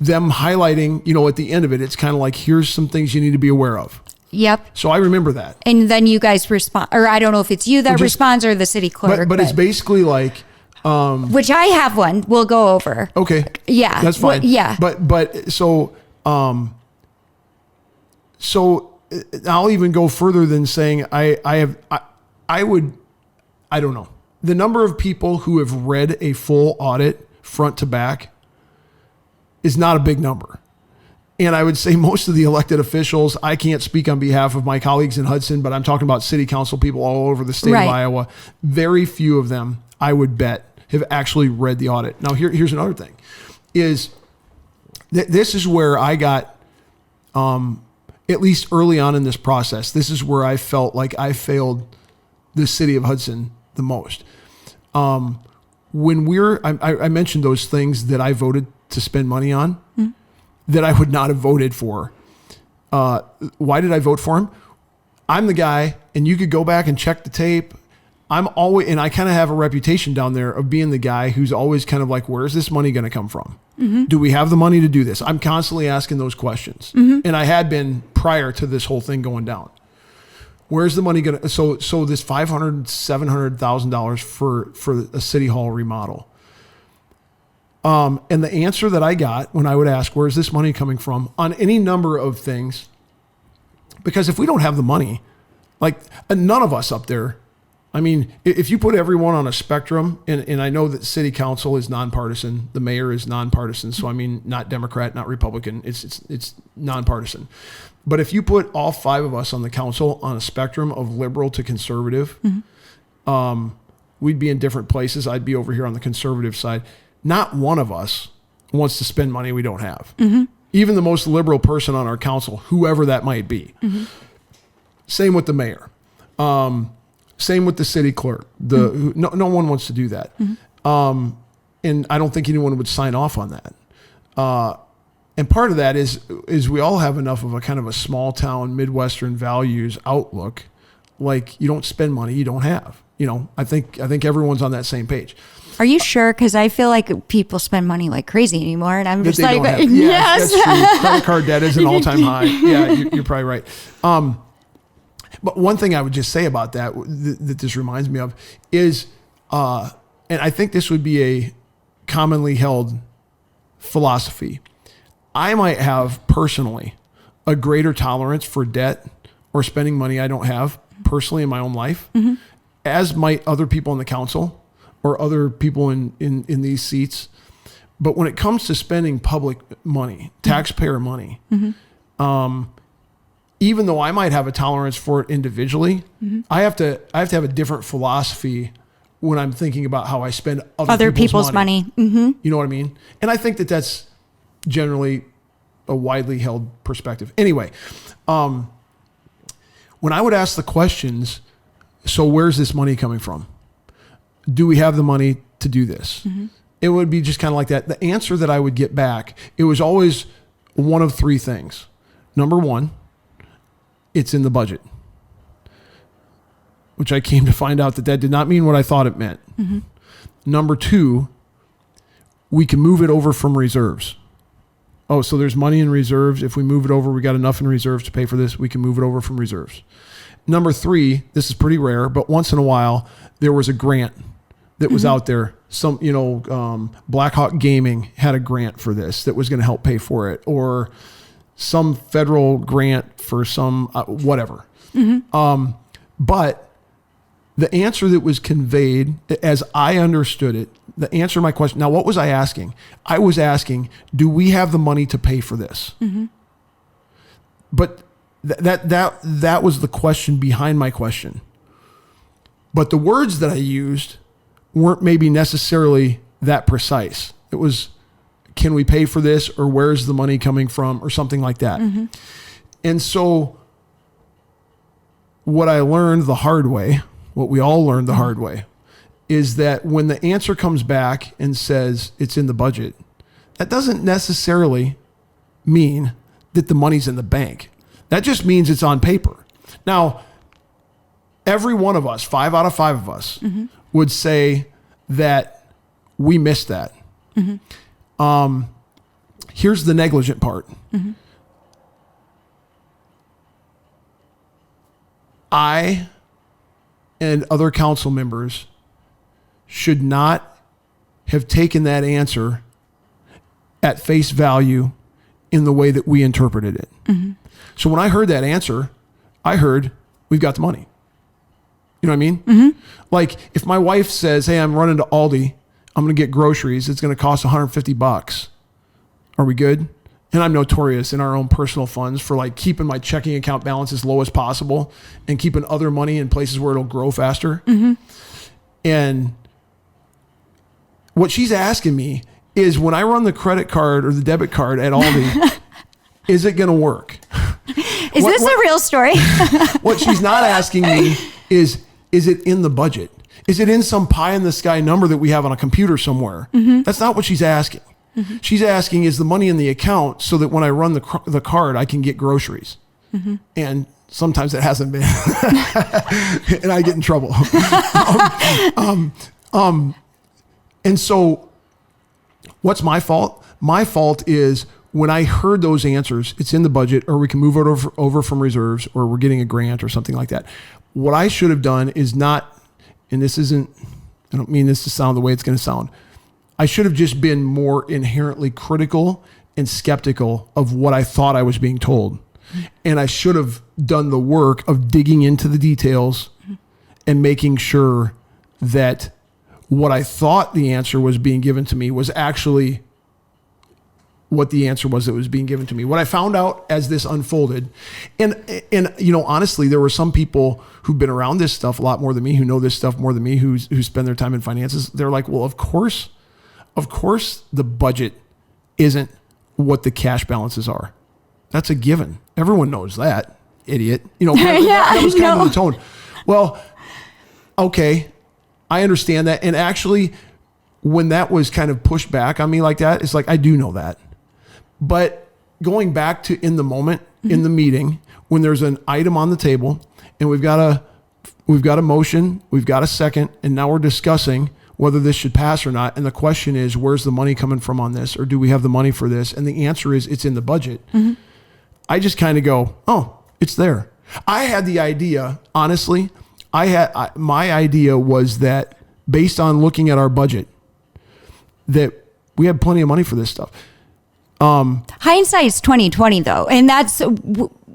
them highlighting, you know, at the end of it, it's kind of like, here's some things you need to be aware of. Yep. So I remember that. And then you guys respond, or I don't know if it's you that responds or the city clerk. But it's basically like, which I have one. We'll go over. Okay. Yeah. That's fine. Well, yeah. But so I'll even go further than saying I don't know. The number of people who have read a full audit front to back is not a big number. And I would say most of the elected officials, I can't speak on behalf of my colleagues in Hudson, but I'm talking about city council people all over the state of Iowa. Very few of them, I would bet, have actually read the audit. Now, here's another thing, is this is where I got, at least early on in this process, this is where I felt like I failed the city of Hudson the most. When I mentioned those things that I voted to spend money on that I would not have voted for. Why did I vote for him? I'm the guy, and you could go back and check the tape. I'm always, and I kind of have a reputation down there of being the guy who's always kind of like, where's this money going to come from? Do we have the money to do this? I'm constantly asking those questions. And I had been prior to this whole thing going down. Where's the money going to, so this $500,000, $700,000 for a city hall remodel. And the answer that I got when I would ask, where's this money coming from on any number of things, because if we don't have the money, like none of us up there, I mean, if you put everyone on a spectrum, and I know that city council is nonpartisan, the mayor is nonpartisan. So I mean, not Democrat, not Republican, it's nonpartisan. But if you put all five of us on the council on a spectrum of liberal to conservative, we'd be in different places. I'd be over here on the conservative side. Not one of us wants to spend money we don't have. Even the most liberal person on our council, whoever that might be. Same with the mayor. Same with the city clerk. No one wants to do that. And I don't think anyone would sign off on that. And part of that is we all have enough of a kind of a small town Midwestern values outlook. Like, you don't spend money you don't have. You know, I think everyone's on that same page. Are you sure? Because I feel like people spend money like crazy anymore, and I'm just like, yes, that's true. Credit card debt is an all-time high. Yeah, you're probably right. But one thing I would just say about that this reminds me of is, and I think this would be a commonly held philosophy. I might have personally a greater tolerance for debt or spending money I don't have personally in my own life, as might other people in the council or other people in these seats. But when it comes to spending public money, taxpayer money, even though I might have a tolerance for it individually, I have to have a different philosophy when I'm thinking about how I spend other people's money. You know what I mean? And I think that that's generally a widely held perspective. Anyway, when I would ask the questions, so where's this money coming from? Do we have the money to do this? It would be just kind of like that. The answer that I would get back, it was always one of three things. Number one, it's in the budget. which I came to find out that did not mean what I thought it meant. Number two, we can move it over from reserves. Oh, so there's money in reserves. If we move it over, we got enough in reserves to pay for this. We can move it over from reserves. Number three, this is pretty rare, but once in a while, there was a grant that was out there. Some, Blackhawk Gaming had a grant for this that was going to help pay for it, or some federal grant for some whatever. But the answer that was conveyed, as I understood it, the answer to my question. Now, what was I asking? I was asking, do we have the money to pay for this? But that was the question behind my question. But the words that I used weren't maybe necessarily that precise. It was, can we pay for this, or where's the money coming from, or something like that. And so what I learned the hard way, what we all learned the hard way, is that when the answer comes back and says it's in the budget, that doesn't necessarily mean that the money's in the bank. That just means it's on paper. Now, every one of us, 5 out of 5 of us, would say that we missed that. Here's the negligent part. I and other council members should not have taken that answer at face value in the way that we interpreted it. So when I heard that answer, I heard, we've got the money. You know what I mean? Like if my wife says, hey, I'm running to Aldi, I'm going to get groceries. It's going to cost $150. Are we good? And I'm notorious in our own personal funds for like keeping my checking account balance as low as possible and keeping other money in places where it'll grow faster. And what she's asking me is, when I run the credit card or the debit card at Aldi, is it going to work? Is this a real story? What she's not asking me is it in the budget? Is it in some pie in the sky number that we have on a computer somewhere? That's not what she's asking. She's asking, is the money in the account so that when I run the card, I can get groceries? And sometimes it hasn't been. And I get in trouble. And so what's my fault? My fault is when I heard those answers, it's in the budget, or we can move it over from reserves, or we're getting a grant or something like that. What I should have done is not, and this isn't, I don't mean this to sound the way it's going to sound. I should have just been more inherently critical and skeptical of what I thought I was being told. And I should have done the work of digging into the details and making sure that what I thought the answer was being given to me was actually what the answer was that was being given to me. What I found out as this unfolded, and honestly, there were some people who've been around this stuff a lot more than me, who know this stuff more than me, who spend their time in finances. They're like, well, of course the budget isn't what the cash balances are. That's a given. Everyone knows that, idiot. That was kind of the tone. Well, okay, I understand that. And actually, when that was kind of pushed back on me like that, it's like, I do know that. But going back to in the moment, in the meeting, when there's an item on the table and we've got a motion, we've got a second, and now we're discussing whether this should pass or not. And the question is, where's the money coming from on this? Or do we have the money for this? And the answer is, it's in the budget. I just kind of go, oh, it's there. I had the idea, honestly, my idea was that based on looking at our budget, that we had plenty of money for this stuff. Hindsight's 20/20 though. And that's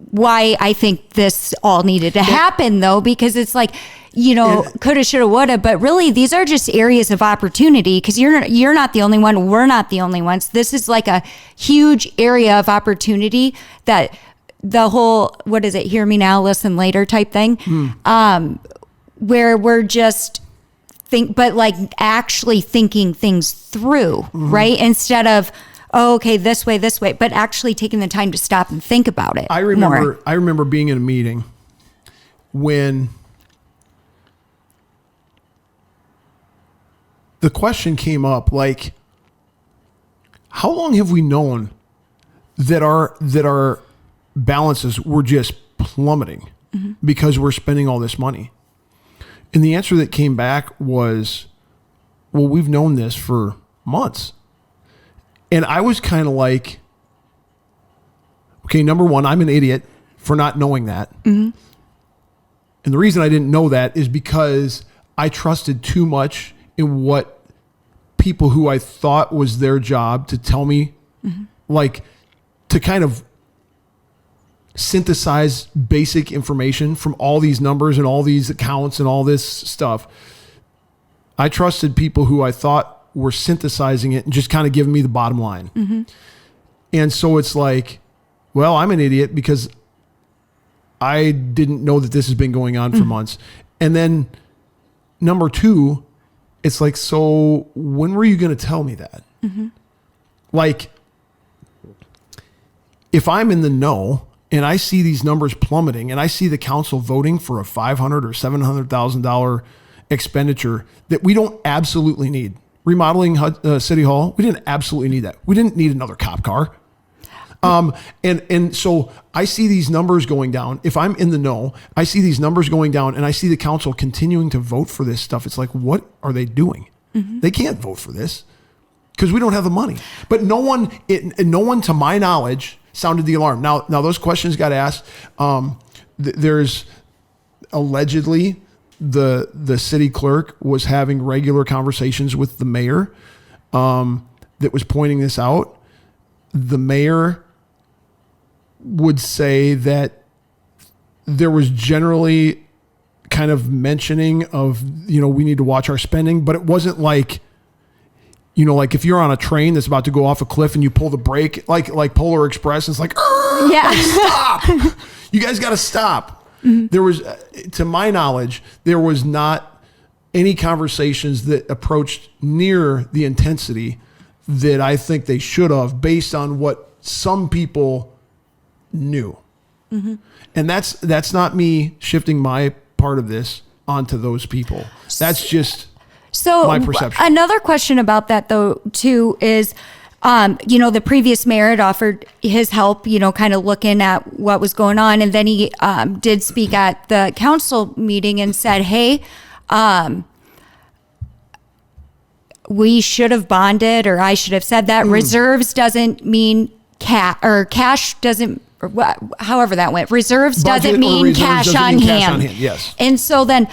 why I think this all needed to happen though, because it's like, coulda, shoulda, woulda, but really these are just areas of opportunity, because you're not the only one. We're not the only ones. This is like a huge area of opportunity that the whole, what is it? Hear me now, listen later type thing. Where we're just actually thinking things through, right? Instead of, oh, okay, this way, but actually taking the time to stop and think about it. I remember being in a meeting when the question came up, like, how long have we known that our balances were just plummeting because we're spending all this money? And the answer that came back was, well, we've known this for months. And I was kind of like, okay, number one, I'm an idiot for not knowing that. And the reason I didn't know that is because I trusted too much in what people who I thought was their job to tell me, like to kind of synthesize basic information from all these numbers and all these accounts and all this stuff. I trusted people who I thought were synthesizing it and just kind of giving me the bottom line. And so it's like, well, I'm an idiot because I didn't know that this has been going on for months. And then number two, it's like, so when were you going to tell me that? Like, if I'm in the know and I see these numbers plummeting and I see the council voting for a $500,000 or $700,000 expenditure that we don't absolutely need, remodeling City Hall, we didn't absolutely need that. We didn't need another cop car. And so I see these numbers going down. If I'm in the know, I see these numbers going down and I see the council continuing to vote for this stuff. It's like, what are they doing? They can't vote for this because we don't have the money. But no one, to my knowledge, sounded the alarm. Now those questions got asked. There's allegedly the city clerk was having regular conversations with the mayor that was pointing this out. The mayor would say that there was generally kind of mentioning of, we need to watch our spending, but it wasn't like, like if you're on a train that's about to go off a cliff and you pull the brake, like Polar Express, it's like, stop. You guys got to stop. There was, to my knowledge, there was not any conversations that approached near the intensity that I think they should have based on what some people knew. And that's not me shifting my part of this onto those people. That's just my perception. Another question about that though, too, is, the previous mayor had offered his help, kind of looking at what was going on. And then he did speak at the council meeting and said, hey, we should have bonded, or I should have said that reserves doesn't mean cash doesn't, or however that went. Reserves doesn't mean cash on hand. Yes. And so then,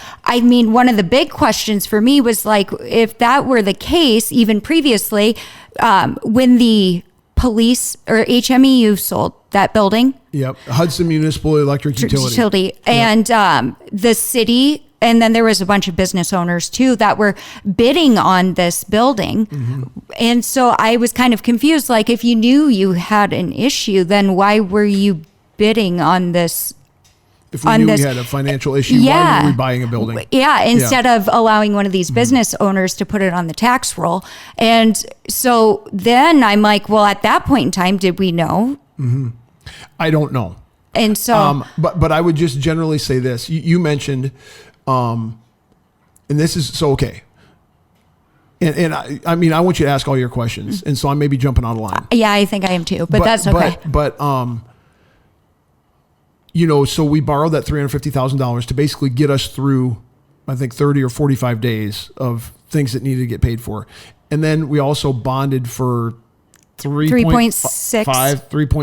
one of the big questions for me was like, if that were the case, even previously, when the police or HMEU sold that building. Yep. Hudson Municipal Electric Utility. And the city, and then there was a bunch of business owners too that were bidding on this building. And so I was kind of confused. Like, if you knew you had an issue, then why were you bidding on this? If we knew we had a financial issue, why were we buying a building? Instead of allowing one of these business owners to put it on the tax roll. And so then I'm like, well, at that point in time, did we know? I don't know. And so, but I would just generally say this. You mentioned, and this is so okay. And I want you to ask all your questions, and so I may be jumping out of line. Yeah, I think I am too, but that's okay. But so we borrowed that $350,000 to basically get us through, I think, 30 or 45 days of things that needed to get paid for, and then we also bonded for 3 point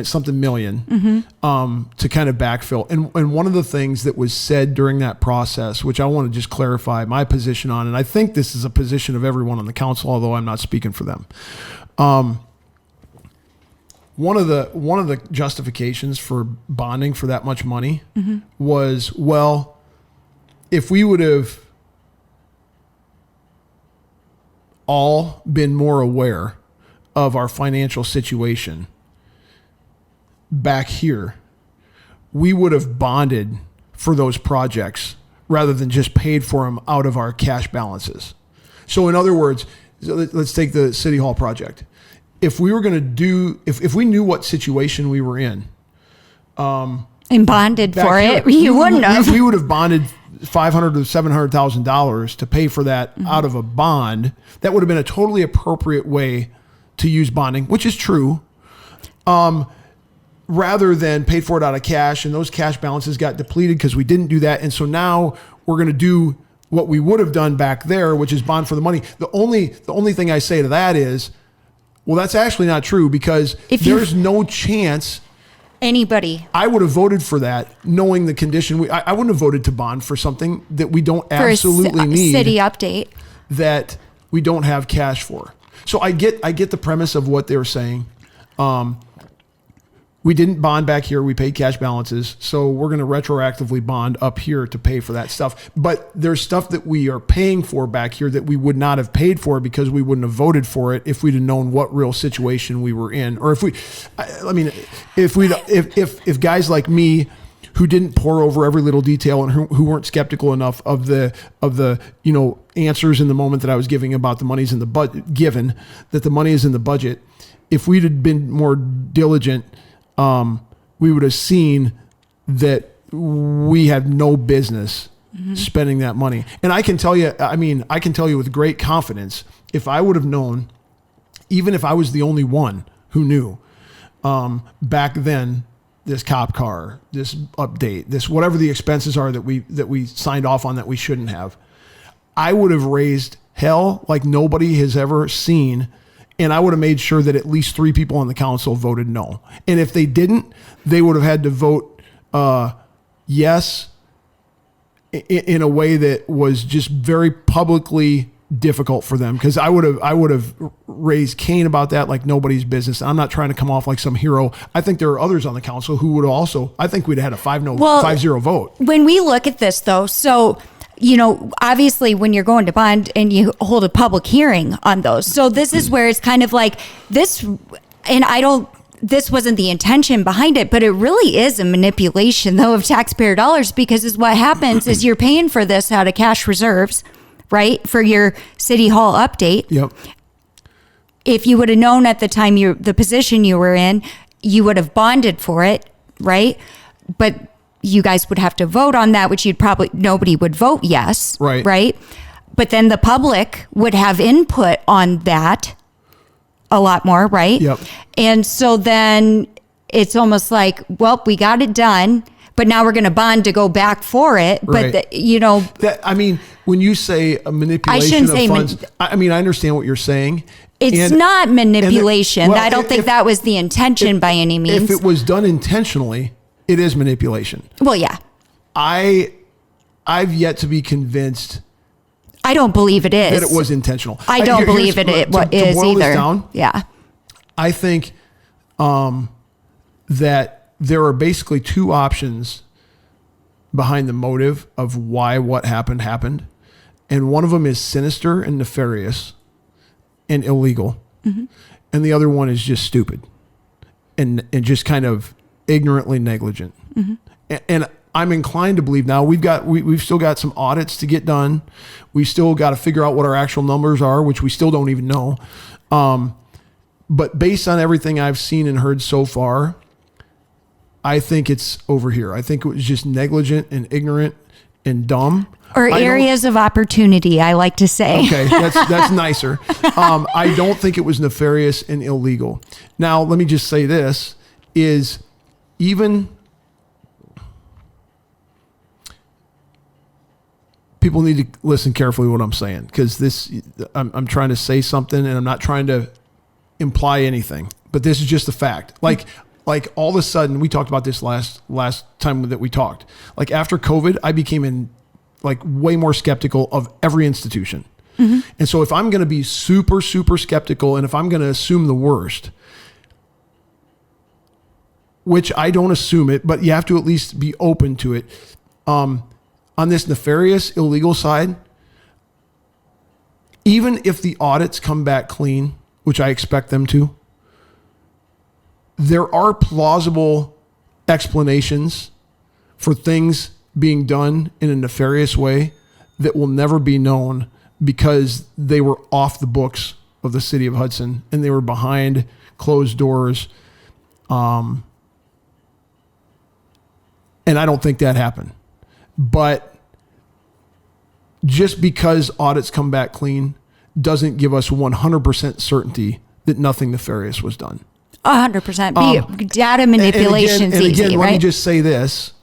something million to kind of backfill. And one of the things that was said during that process, which I want to just clarify my position on, and I think this is a position of everyone on the council, although I'm not speaking for them. One of the justifications for bonding for that much money was, well, if we would have all been more aware of our financial situation back here, we would have bonded for those projects rather than just paid for them out of our cash balances. So in other words, let's take the City Hall project. If we were going to if we knew what situation we were in, and bonded for it, you wouldn't have. We would have bonded $500,000 to $700,000 to pay for that out of a bond. That would have been a totally appropriate way to use bonding, which is true, rather than paid for it out of cash, and those cash balances got depleted because we didn't do that. And so now we're going to do what we would have done back there, which is bond for the money. The only thing I say to that is, well, that's actually not true, because there's no chance anybody. I would have voted for that knowing the condition. I wouldn't have voted to bond for something that we don't absolutely need. City update. That we don't have cash for. So I get the premise of what they were saying. We didn't bond back here. We paid cash balances. So we're going to retroactively bond up here to pay for that stuff. But there's stuff that we are paying for back here that we would not have paid for because we wouldn't have voted for it if we'd have known what real situation we were in. Or if guys like me who didn't pore over every little detail and who weren't skeptical enough of the answers in the moment that I was giving about the money's in the budget, given that the money is in the budget, if we'd have been more diligent, we would have seen that we have no business spending that money. And I can tell you with great confidence, if I would have known, even if I was the only one who knew, back then, this cop car, this update, this whatever the expenses are that we signed off on that we shouldn't have, I would have raised hell like nobody has ever seen. And I would have made sure that at least 3 people on the council voted no. And if they didn't, they would have had to vote yes in a way that was just very publicly difficult for them. Because I would have raised Cain about that like nobody's business. I'm not trying to come off like some hero. I think there are others on the council who would also. I think we'd have had a 5-0 vote. When we look at this, though, so. Obviously when you're going to bond and you hold a public hearing on those. So this is where it's kind of like this, and this wasn't the intention behind it, but it really is a manipulation though of taxpayer dollars, because is what happens is you're paying for this out of cash reserves, right? For your city hall update. Yep. If you would have known at the time the position you were in, you would have bonded for it, right? But you guys would have to vote on that, which nobody would vote yes. Right. Right. But then the public would have input on that a lot more. Right. Yep. And so then it's almost like, well, we got it done, but now we're going to bond to go back for it. Right. But when you say a manipulation of funds, I understand what you're saying. It's not manipulation. I don't think that was the intention by any means. If it was done intentionally, it is manipulation. Well, yeah. I've yet to be convinced. I don't believe it is. That it was intentional. I don't believe it is either. This down, yeah. I think that there are basically 2 options behind the motive of why what happened. And one of them is sinister and nefarious and illegal. Mm-hmm. And the other one is just stupid and just kind of ignorantly negligent. Mm-hmm. And I'm inclined to believe now we've still got some audits to get done. We still got to figure out what our actual numbers are, which we still don't even know. But based on everything I've seen and heard so far, I think it's over here. I think it was just negligent and ignorant and dumb. Or areas of opportunity, I like to say. Okay, that's nicer. I don't think it was nefarious and illegal. Now, let me just say this, is even people need to listen carefully to what I'm saying, because I'm trying to say something and I'm not trying to imply anything, but this is just a fact. Like all of a sudden, we talked about this last time that we talked. Like after COVID, I became way more skeptical of every institution. Mm-hmm. And so if I'm going to be super, super skeptical, and if I'm going to assume the worst, which I don't assume it, but you have to at least be open to it. On this nefarious, illegal side, even if the audits come back clean, which I expect them to, there are plausible explanations for things being done in a nefarious way that will never be known because they were off the books of the city of Hudson and they were behind closed doors. And I don't think that happened. But just because audits come back clean doesn't give us 100% certainty that nothing nefarious was done. 100%. Data manipulation's easy, right? right? Let me just say this.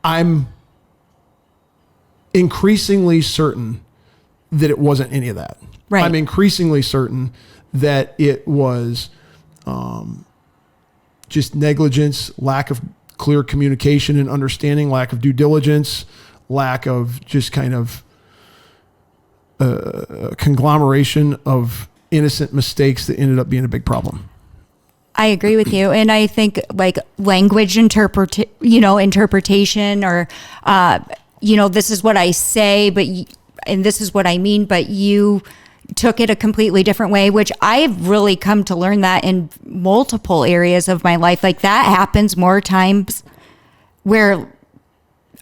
I'm increasingly certain that it wasn't any of that. Right. I'm increasingly certain that it was just negligence, lack of clear communication and understanding, lack of due diligence, lack of just kind of a conglomeration of innocent mistakes that ended up being a big problem. I agree with you. And I think like language interpretation or, this is what I say, and this is what I mean, but you took it a completely different way, which I've really come to learn that in multiple areas of my life. Like that happens more times where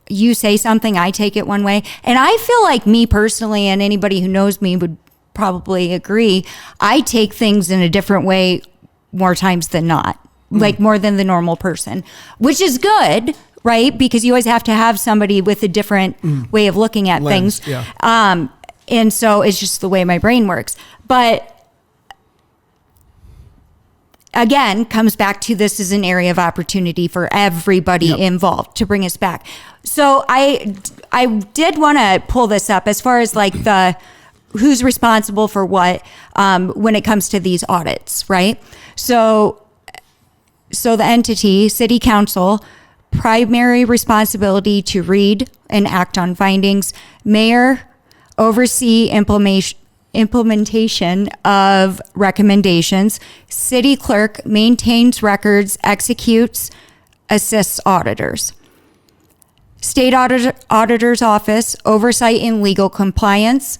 you say something, I take it one way. And I feel like me personally, and anybody who knows me would probably agree, I take things in a different way more times than not, like more than the normal person, which is good, right? Because you always have to have somebody with a different way of looking at Lens, things. yeah. And so it's just the way my brain works. But again, comes back to this is an area of opportunity for everybody involved to bring us back. So I did want to pull this up as far as like the who's responsible for what when it comes to these audits, right? So the entity, city council, primary responsibility to read and act on findings, mayor, oversee implementation of recommendations, city clerk maintains records, executes, assists auditors. State auditor's office, oversight in legal compliance.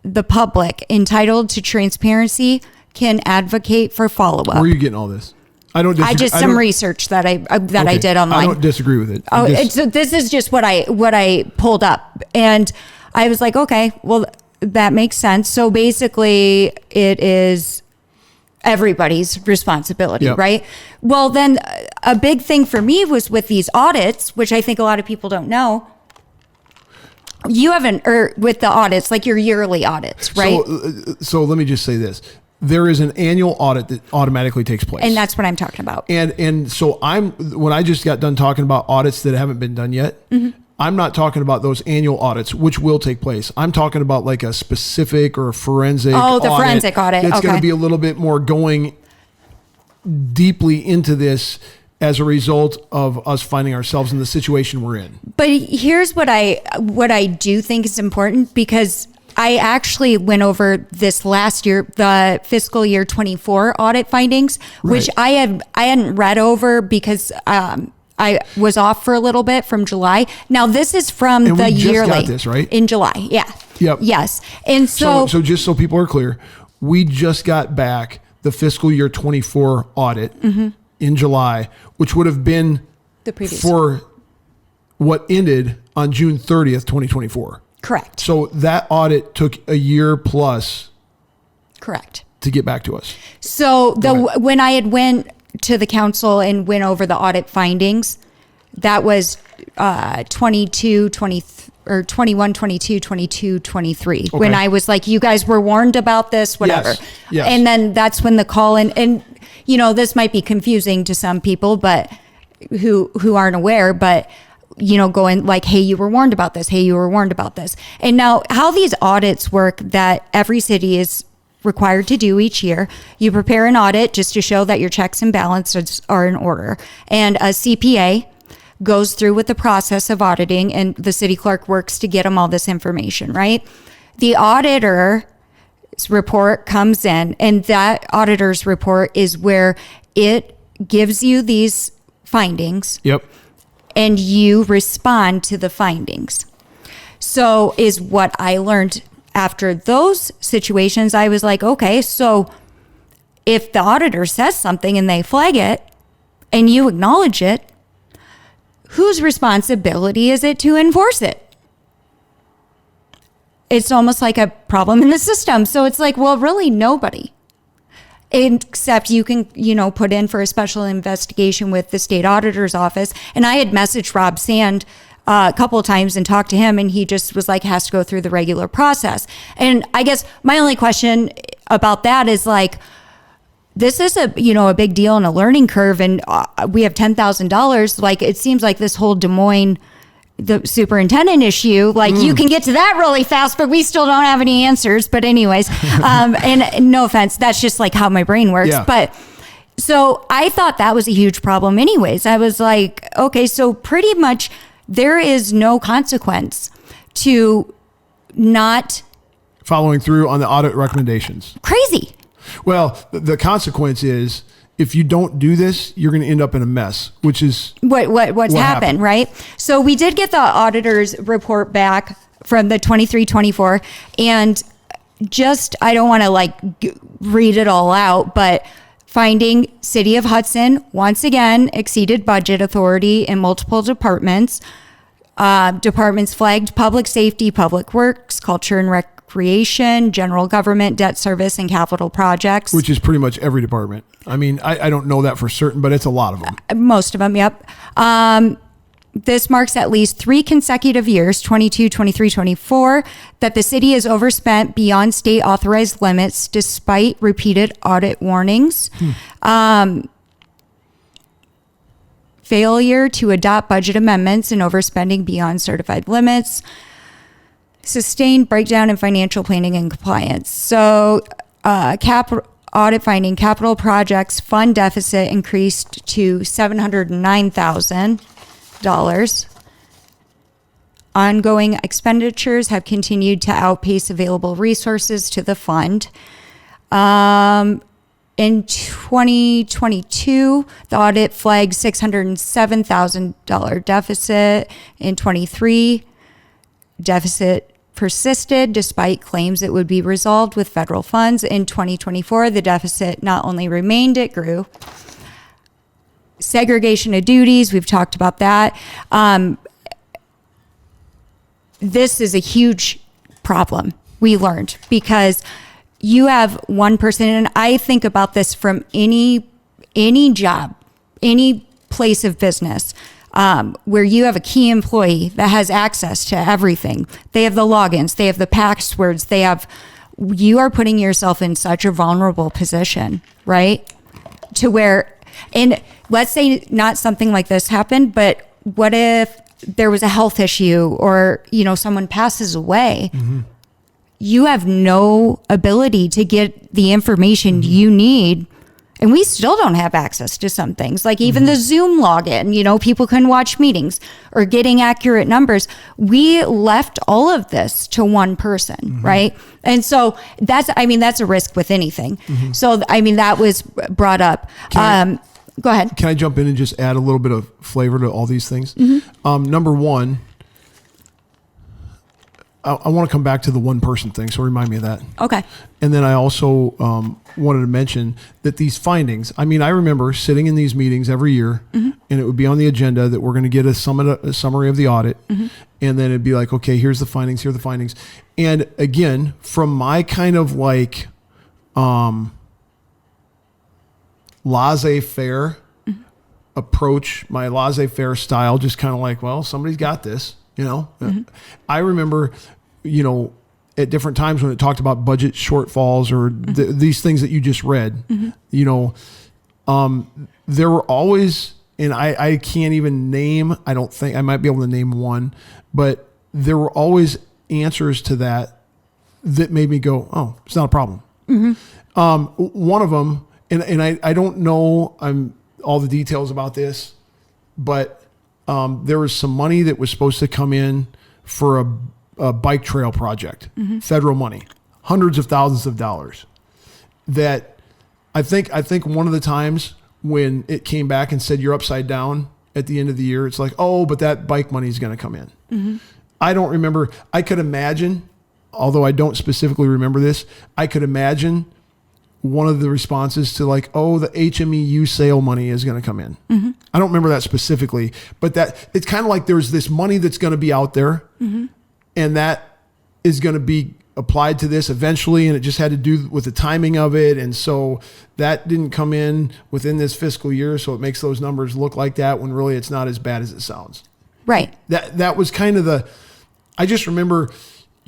The public, entitled to transparency, can advocate for follow-up. Where are you getting all this? I don't disagree. Some research that I did online. I don't disagree with it. So this is just what I pulled up, and I was like, okay, well, that makes sense. So basically, it is everybody's responsibility, right? Well, then a big thing for me was with these audits, which I think a lot of people don't know. You haven't, or with the audits, like your yearly audits, right? So let me just say this. There is an annual audit that automatically takes place. And that's what I'm talking about. And so when I just got done talking about audits that haven't been done yet, I'm not talking about those annual audits, which will take place. I'm talking about like a specific or a forensic audit. Oh, the forensic audit. It's going to be a little bit more going deeply into this as a result of us finding ourselves in the situation we're in. But here's what I do think is important, because I actually went over this last year, the fiscal year 24 audit findings, which I hadn't read over because I was off for a little bit from July. Now this is from and the we just yearly. got this, right? In July, yeah. Yep. Yes. And so just so people are clear, we just got back the fiscal year 24 audit in July, which would have been the previous for what ended on June 30th, 2024. Correct. So that audit took a year plus. Correct. To get back to us. So when I had went to the council and went over the audit findings, that was 22, 23. Okay. When I was like, you guys were warned about this, whatever. Yes. And then that's when the call in, and this might be confusing to some people, but who aren't aware, but going like, hey, you were warned about this. Hey, you were warned about this. And now how these audits work that every city is required to do each year, you prepare an audit just to show that your checks and balances are in order. And a CPA goes through with the process of auditing, and the city clerk works to get them all this information, right? The auditor's report comes in, and that auditor's report is where it gives you these findings. Yep. And you respond to the findings. So is what I learned after those situations. I was like, okay, so if the auditor says something and they flag it and you acknowledge it, whose responsibility is it to enforce it? It's almost like a problem in the system. So it's like, well, really nobody. Except you can, put in for a special investigation with the state auditor's office. And I had messaged Rob Sand a couple of times and talked to him, and he just was like, has to go through the regular process. And I guess my only question about that is like, this is a big deal and a learning curve, and we have $10,000. Like, it seems like this whole Des Moines the superintendent issue, like you can get to that really fast, but we still don't have any answers. But anyways, and no offense, that's just like how my brain works. Yeah. But so I thought that was a huge problem anyways. I was like, okay, so pretty much there is no consequence to not following through on the audit recommendations. Crazy. Well, the consequence is if you don't do this, you're going to end up in a mess, which is what's happened, right? So we did get the auditor's report back from the 23-24, and just, I don't want to like read it all out, but finding City of Hudson once again exceeded budget authority in multiple departments. Departments flagged public safety, public works, culture and recreation, general government, debt service, and capital projects. Which is pretty much every department. I mean, I don't know that for certain, but it's a lot of them. Most of them, yep. This marks at least 3 consecutive years, 22, 23, 24, that the city has overspent beyond state authorized limits despite repeated audit warnings. Failure to adopt budget amendments and overspending beyond certified limits. Sustained breakdown in financial planning and compliance. So audit finding capital projects fund deficit increased to $709,000. Ongoing expenditures have continued to outpace available resources to the fund. In 2022, the audit flagged $607,000 deficit. In 23, deficit persisted despite claims it would be resolved with federal funds. In 2024, the deficit not only remained, it grew. Segregation of duties, we've talked about that. This is a huge problem, we learned, because you have one person, and I think about this from any job, any place of business, where you have a key employee that has access to everything. They have the logins, they have the passwords, you are putting yourself in such a vulnerable position, right? To where, and let's say not something like this happened, but what if there was a health issue or, someone passes away? Mm-hmm. You have no ability to get the information you need. And we still don't have access to some things, like even the Zoom login, people can watch meetings or getting accurate numbers. We left all of this to one person, right? And so that's a risk with anything. So, that was brought up. Go ahead. Can I jump in and just add a little bit of flavor to all these things? Number one, I want to come back to the one person thing, so remind me of that. Okay. And then I also wanted to mention that these findings, I remember sitting in these meetings every year, and it would be on the agenda that we're going to get a summary of the audit, and then it'd be like, okay, here's the findings, here are the findings. And again, from my kind of like laissez-faire approach, my laissez-faire style, just kind of like, well, somebody's got this. I remember, at different times when it talked about budget shortfalls or these things that you just read, there were always, and I can't even name, I don't think, I might be able to name one, but there were always answers to that made me go, oh, it's not a problem. One of them, and I don't know all the details about this, but there was some money that was supposed to come in for a bike trail project, federal money, hundreds of thousands of dollars. That I think one of the times when it came back and said you're upside down at the end of the year, it's like, oh, but that bike money is going to come in. I don't remember. I could imagine, although I don't specifically remember this, I could imagine one of the responses to like, oh, the HMEU sale money is going to come in. I don't remember that specifically, but that it's kind of like there's this money that's going to be out there and that is going to be applied to this eventually. And it just had to do with the timing of it. And so that didn't come in within this fiscal year. So it makes those numbers look like that when really it's not as bad as it sounds. Right. That was kind of I just remember,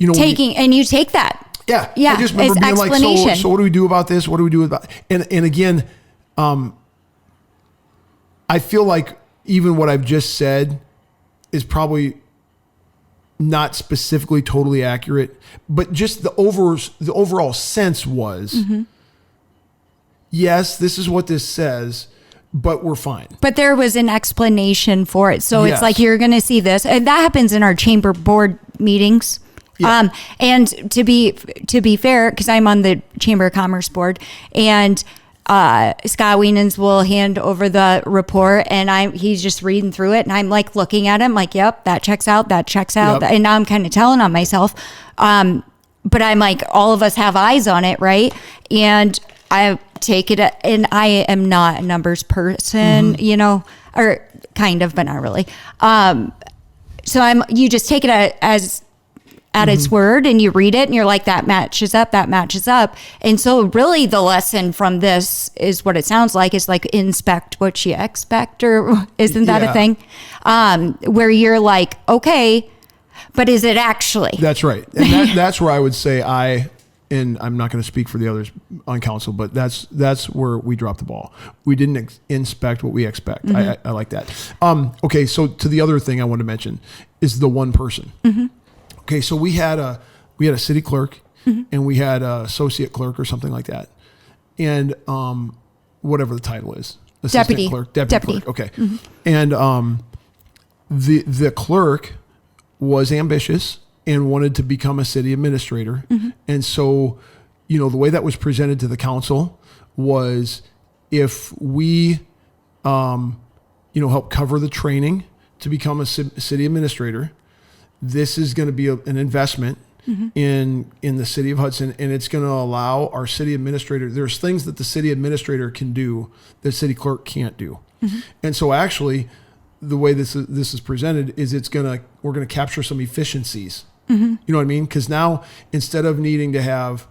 and you take that. Yeah. Yeah. I just remember being like, so what do we do about this? What do we do about, and again, I feel like even what I've just said is probably not specifically totally accurate, but just the overall sense was, yes, this is what this says, but we're fine. But there was an explanation for it. So yes. It's like, you're going to see this. And that happens in our chamber board meetings. Yeah. And to be fair, because I'm on the Chamber of Commerce board, and Scott Wienans will hand over the report, and he's just reading through it, and I'm like looking at him like, yep, that checks out, yep. And now I'm kind of telling on myself. But I'm like, all of us have eyes on it, right? And I take it, and I am not a numbers person, or kind of, but not really. So you just take it as at its word, and you read it and you're like, that matches up. And so really the lesson from this is what it sounds like, is like, inspect what you expect, or isn't that a thing? Where you're like, okay, but is it actually? That's right. And that's where I would say and I'm not going to speak for the others on council, but that's where we dropped the ball. We didn't inspect what we expect. I like that. Okay. So to the other thing I want to mention is the one person. Okay, so we had a city clerk, and we had an associate clerk or something like that, and whatever the title is, assistant clerk, deputy clerk. Okay, and the clerk was ambitious and wanted to become a city administrator, and so the way that was presented to the council was, if we help cover the training to become a city administrator, this is going to be an investment in the city of Hudson, and it's going to allow our city administrator. There's things that the city administrator can do that city clerk can't do, and so actually, the way this is presented is we're going to capture some efficiencies. You know what I mean? Because now, instead of needing to have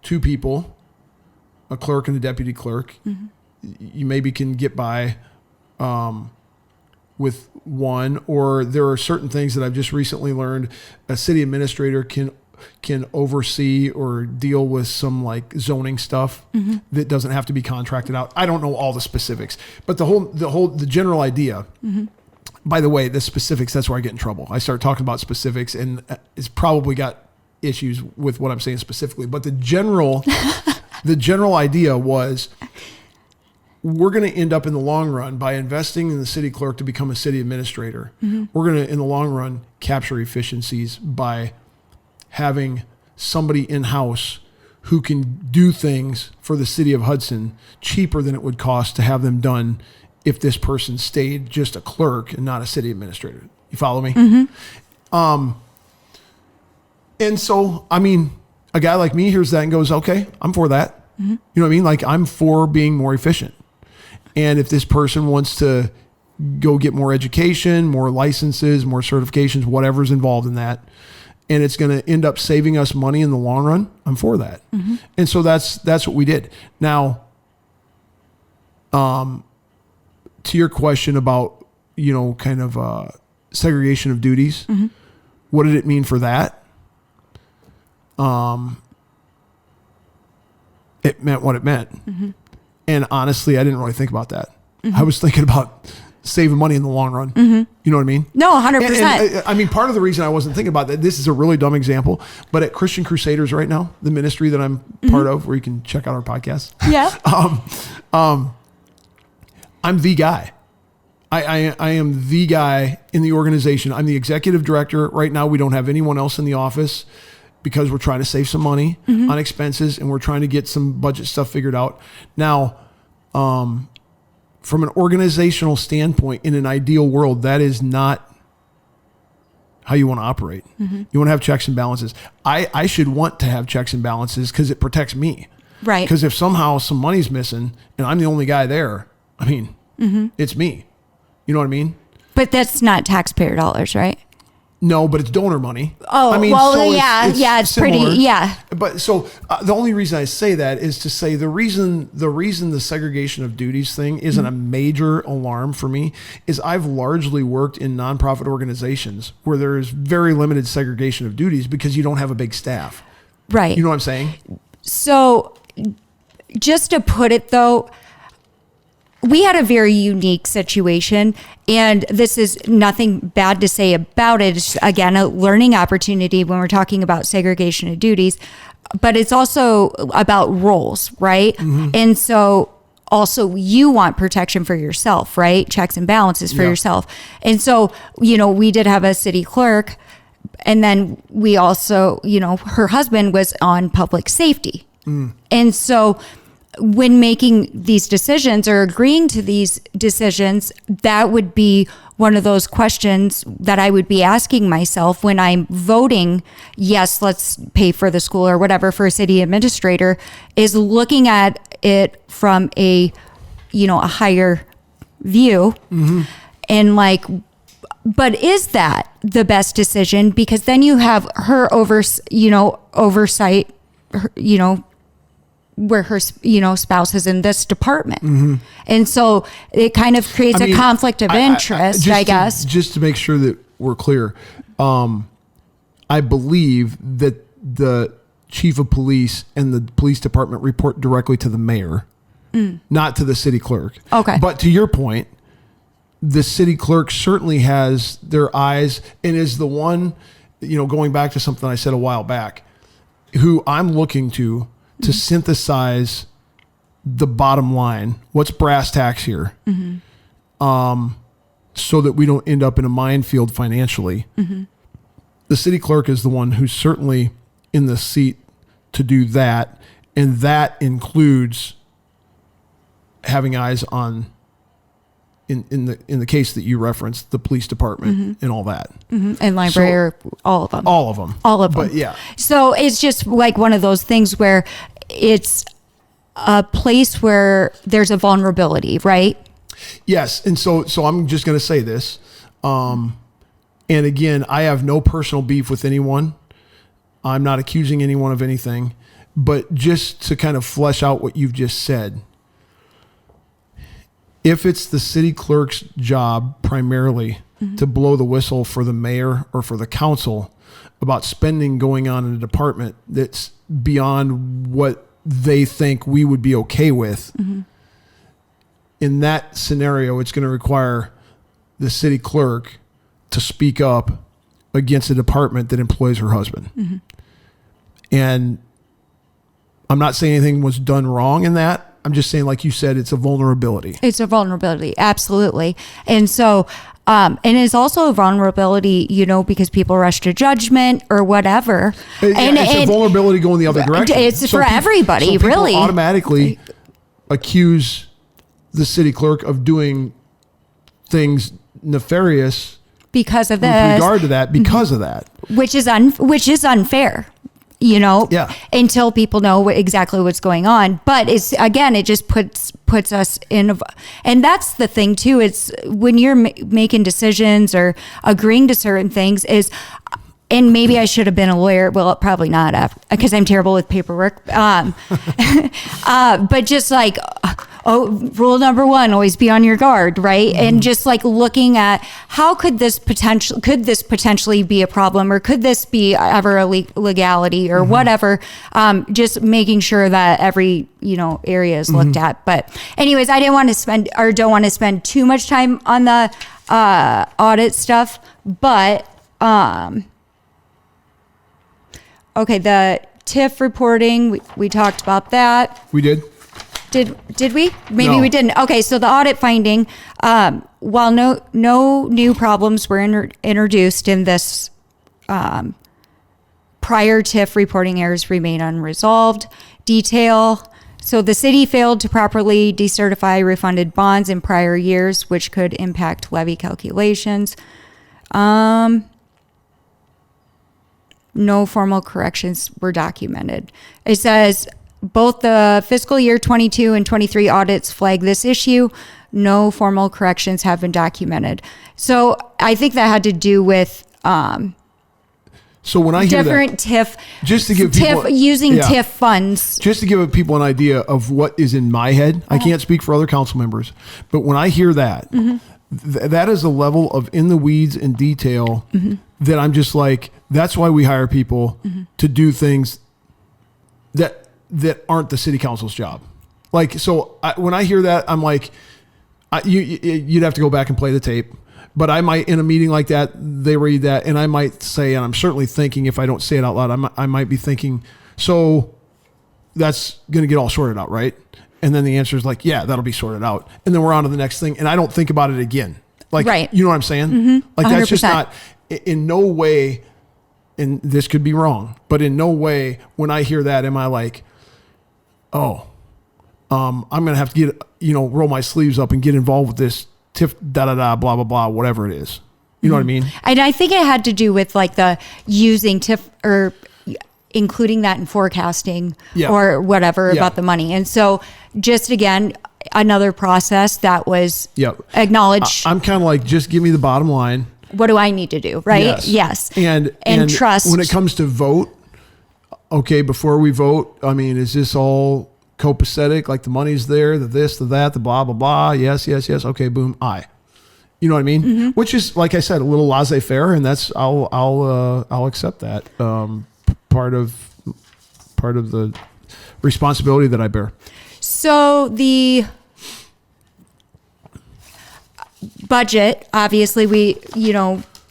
two people, a clerk and a deputy clerk, you maybe can get by with one, or there are certain things that I've just recently learned a city administrator can oversee or deal with some like zoning stuff that doesn't have to be contracted out. I don't know all the specifics, but the general idea. By the way, the specifics, that's where I get in trouble. I start talking about specifics, and it's probably got issues with what I'm saying specifically, but the general idea was, we're going to end up in the long run, by investing in the city clerk to become a city administrator. We're going to, in the long run, capture efficiencies by having somebody in-house who can do things for the city of Hudson cheaper than it would cost to have them done if this person stayed just a clerk and not a city administrator. You follow me? And so, I mean, a guy like me hears that and goes, okay, I'm for that. You know what I mean? Like, I'm for being more efficient. And if this person wants to go get more education, more licenses, more certifications, whatever's involved in that, and it's going to end up saving us money in the long run, I'm for that. And so that's what we did. Now, to your question about, kind of segregation of duties, what did it mean for that? It meant what it meant. And honestly, I didn't really think about that. I was thinking about saving money in the long run. You know what I mean? No, 100%. And I mean, part of the reason I wasn't thinking about that, this is a really dumb example, but at Christian Crusaders right now, the ministry that I'm part of, where you can check out our podcast. Yeah. I'm the guy. I am the guy in the organization. I'm the executive director. Right now, we don't have anyone else in the office because we're trying to save some money on expenses, and we're trying to get some budget stuff figured out. Now, from an organizational standpoint, in an ideal world, that is not how you want to operate. You want to have checks and balances. I should want to have checks and balances because it protects me. Right. Because if somehow some money's missing and I'm the only guy there, I mean, it's me. You know what I mean? But that's not taxpayer dollars, right? No, but it's donor money. Oh, I mean, well, so it's similar. pretty, yeah. But so the only reason I say that is to say the reason the segregation of duties thing isn't a major alarm for me is I've largely worked in nonprofit organizations where there is very limited segregation of duties because you don't have a big staff. Right. You know what I'm saying? So just to put it though, we had a very unique situation, and this is nothing bad to say about it. It's, again, a learning opportunity when we're talking about segregation of duties, but it's also about roles, right? And so also you want protection for yourself, right? Checks and balances for yourself. And so, we did have a city clerk, and then we also, her husband was on public safety. And so when making these decisions or agreeing to these decisions, that would be one of those questions that I would be asking myself when I'm voting, yes, let's pay for the school or whatever for a city administrator, is looking at it from a higher view. And like, but is that the best decision? Because then you have her oversight, where her, spouse is in this department. And so it kind of creates a conflict of interest, I guess. Just to make sure that we're clear, I believe that the chief of police and the police department report directly to the mayor, not to the city clerk. Okay. But to your point, the city clerk certainly has their eyes and is the one, going back to something I said a while back, who I'm looking to synthesize the bottom line. What's brass tacks here? So that we don't end up in a minefield financially. The city clerk is the one who's certainly in the seat to do that. And that includes having eyes on, in the case that you referenced, the police department and all that. And library, all of them. All of them. But yeah. So it's just like one of those things where it's a place where there's a vulnerability, right? Yes. And so I'm just going to say this. And again, I have no personal beef with anyone. I'm not accusing anyone of anything, but just to kind of flesh out what you've just said, if it's the city clerk's job primarily to blow the whistle for the mayor or for the council about spending going on in a department that's beyond what they think we would be okay with, in that scenario, it's going to require the city clerk to speak up against a department that employs her husband. And I'm not saying anything was done wrong in that. I'm just saying, like you said, it's a vulnerability. It's a vulnerability. Absolutely. And so, and it's also a vulnerability, because people rush to judgment or whatever. And it's a vulnerability going the other direction. It's for everybody, so really. Automatically accuse the city clerk of doing things nefarious because of this, with regard to that, because of that, which is unfair. Until people know exactly what's going on. But it just puts us in, and that's the thing too. It's when you're making decisions or agreeing to certain things and maybe I should have been a lawyer. Well, probably not, because I'm terrible with paperwork. But just like, rule number 1, always be on your guard, right? And just like looking at how could this potentially be a problem, or could this be ever a legality or whatever? Just making sure that every area is looked at. But anyways, I don't want to spend too much time on the audit stuff, but. Okay, the TIF reporting, we talked about that. We did. Did we? Maybe No. we didn't. Okay, so the audit finding, while no new problems were introduced in this, prior TIF reporting errors remain unresolved. Detail. So the city failed to properly decertify refunded bonds in prior years, which could impact levy calculations. No formal corrections were documented. It says both the fiscal year 22 and 23 audits flag this issue. No formal corrections have been documented. So I think that had to do with so when I hear different TIF, just to give people, using TIF funds. Just to give people an idea of what is in my head, I can't speak for other council members, but when I hear that, that is a level of in the weeds and detail that I'm just like, that's why we hire people to do things that aren't the city council's job. Like, so when I hear that, I'm like, You'd have to go back and play the tape. But I might, in a meeting like that, they read that, and I might say, and I'm certainly thinking, if I don't say it out loud, I might be thinking, so that's going to get all sorted out, right? And then the answer is like, yeah, that'll be sorted out. And then we're on to the next thing, and I don't think about it again. Like, right. You know what I'm saying? Mm-hmm. Like, 100%. that's just not, in no way, and this could be wrong, but in no way, when I hear that, am I like, oh, I'm going to have to get, roll my sleeves up and get involved with this TIF, blah, blah, blah, whatever it is. You know what I mean? And I think it had to do with like the using TIF or including that in forecasting or whatever about the money. And so just again, another process that was acknowledged. I'm kind of like, just give me the bottom line. What do I need to do? Right? Yes. And trust. When it comes to vote, okay, before we vote, I mean, is this all copacetic? Like the money's there, the this, the that, the blah, blah, blah. Yes. Okay, boom. Aye. You know what I mean? Mm-hmm. Which is, like I said, a little laissez-faire, and that's, I'll accept that. Part of the responsibility that I bear. So the budget, obviously we,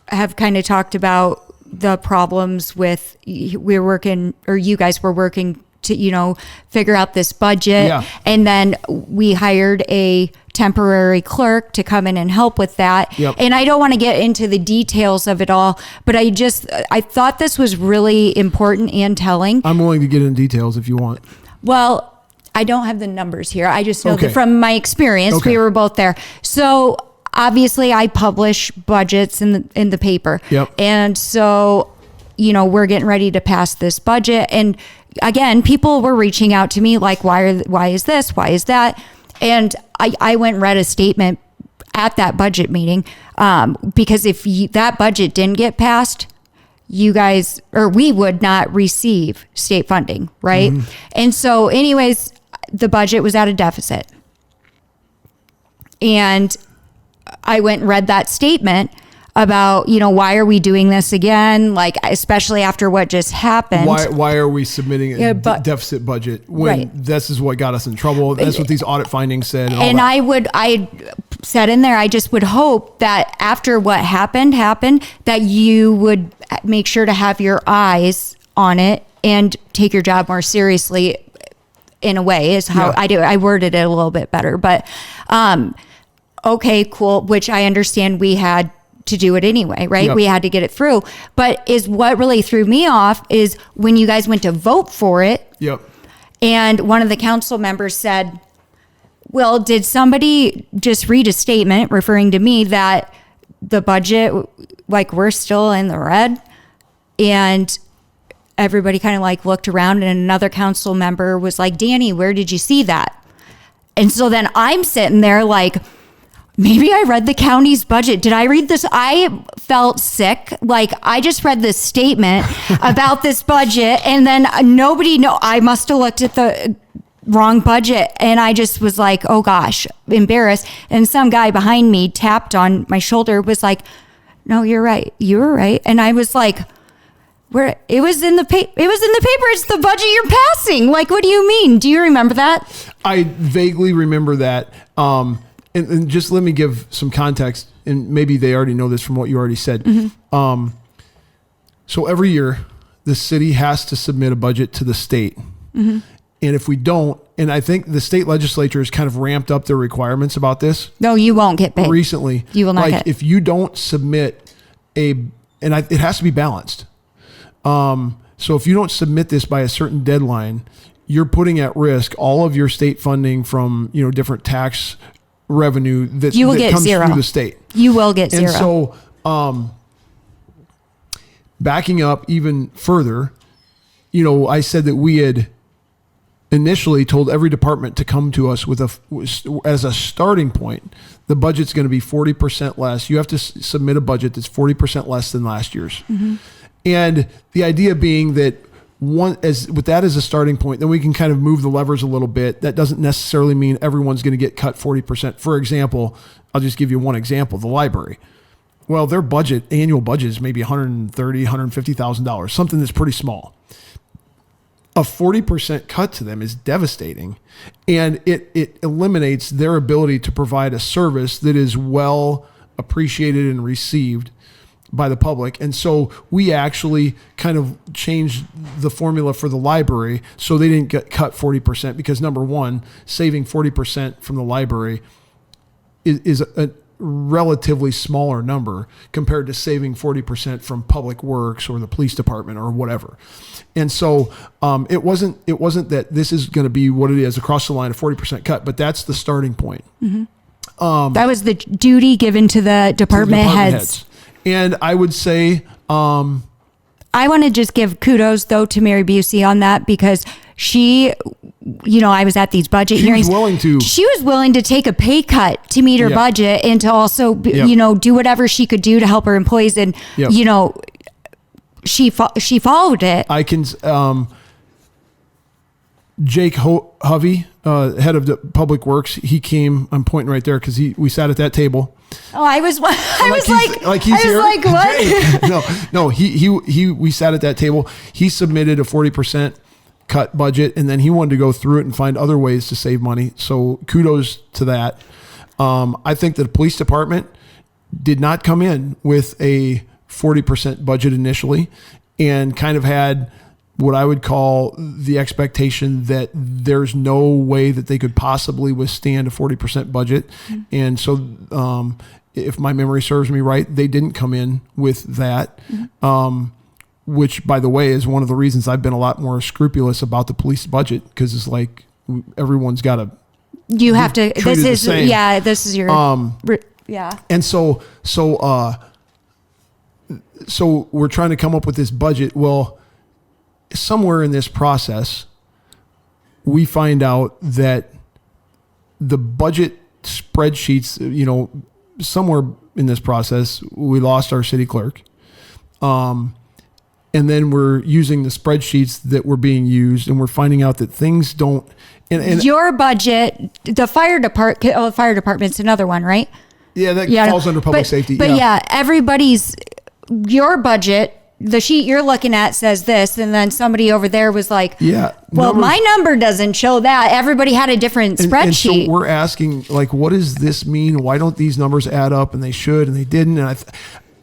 have kind of talked about the problems with, we're working, or you guys were working to, figure out this budget. Yeah. And then we hired a temporary clerk to come in and help with that. Yep. And I don't want to get into the details of it all, but I thought this was really important and telling. I'm willing to get in details if you want. Well, I don't have the numbers here. I just know that from my experience, we were both there. So obviously I publish budgets in the paper. Yep. And so, we're getting ready to pass this budget. And again, people were reaching out to me like, why is this? Why is that? And I went and read a statement at that budget meeting because if that budget didn't get passed, you guys, or we would not receive state funding, right? Mm-hmm. And so anyways, the budget was at a deficit. And I went and read that statement about, why are we doing this again? Like, especially after what just happened. Why are we submitting a deficit budget when this is what got us in trouble? That's what these audit findings said. And I said in there, I just would hope that after what happened, that you would make sure to have your eyes on it and take your job more seriously, in a way is how I do. I worded it a little bit better, but, okay, cool. Which I understand we had to do it anyway, right? Yep. We had to get it through. But what really threw me off is when you guys went to vote for it. Yep. And one of the council members said, well, did somebody just read a statement referring to me that the budget, like we're still in the red? And everybody kind of like looked around, and another council member was like, Danny, where did you see that? And so then I'm sitting there like, maybe I read the county's budget. Did I read this? I felt sick. Like I just read this statement about this budget, and then I must have looked at the wrong budget. And I just was like, oh gosh, embarrassed. And some guy behind me tapped on my shoulder, was like, no, you're right. You were right. And I was like, it was in the paper. It's the budget you're passing. Like, what do you mean? Do you remember that? I vaguely remember that. And just let me give some context, and maybe they already know this from what you already said. Mm-hmm. So every year, the city has to submit a budget to the state. Mm-hmm. And if we don't, and I think the state legislature has kind of ramped up their requirements about this. No, you won't get paid. Recently. You will not get. If you don't submit it has to be balanced. So if you don't submit this by a certain deadline, you're putting at risk all of your state funding from, different tax revenue that comes through the state. You will get zero. And so, backing up even further, I said that we had initially told every department to come to us with as a starting point. The budget's going to be 40% less. You have to submit a budget that's 40% less than last year's. Mm-hmm. And the idea being that with that as a starting point, then we can kind of move the levers a little bit. That doesn't necessarily mean everyone's going to get cut 40%. For example, I'll just give you one example, the library. Well, their annual budget is maybe $130,000, $150,000, something that's pretty small. a 40% cut to them is devastating, and it eliminates their ability to provide a service that is well appreciated and received by the public. And so we actually kind of changed the formula for the library so they didn't get cut 40%, because number one, saving 40% from the library is a relatively smaller number compared to saving 40% from public works or the police department or whatever. And so it wasn't that this is going to be what it is across the line, a 40% cut, but that's the starting point. Mm-hmm. That was the duty given to the department heads. And I would say, I want to just give kudos though to Mary Busey on that, because she, I was at these budget hearings. She was willing to take a pay cut to meet her budget and to also, do whatever she could do to help her employees. And, she followed it. I can, Jake Hovey, head of the public works, he came, I'm pointing right there because we sat at that table. Oh, I was what? Jake. No, we sat at that table. He submitted a 40% cut budget, and then he wanted to go through it and find other ways to save money. So kudos to that. I think that the police department did not come in with a 40% budget initially, and kind of had what I would call the expectation that there's no way that they could possibly withstand a 40% budget. Mm-hmm. And so if my memory serves me right, they didn't come in with that, which, by the way, is one of the reasons I've been a lot more scrupulous about the police budget, because it's like everyone's got to. You have to. This is This is your. And so we're trying to come up with this budget. Well, somewhere in this process, we find out that the budget spreadsheets, somewhere in this process, we lost our city clerk. And then we're using the spreadsheets that were being used, and we're finding out that things don't. And your budget, the fire department's another one, right? Yeah, that falls under public safety. But your budget, the sheet you're looking at says this, and then somebody over there was like, my number doesn't show that. Everybody had a different spreadsheet. And so we're asking, like, what does this mean? Why don't these numbers add up? And they should, and they didn't. And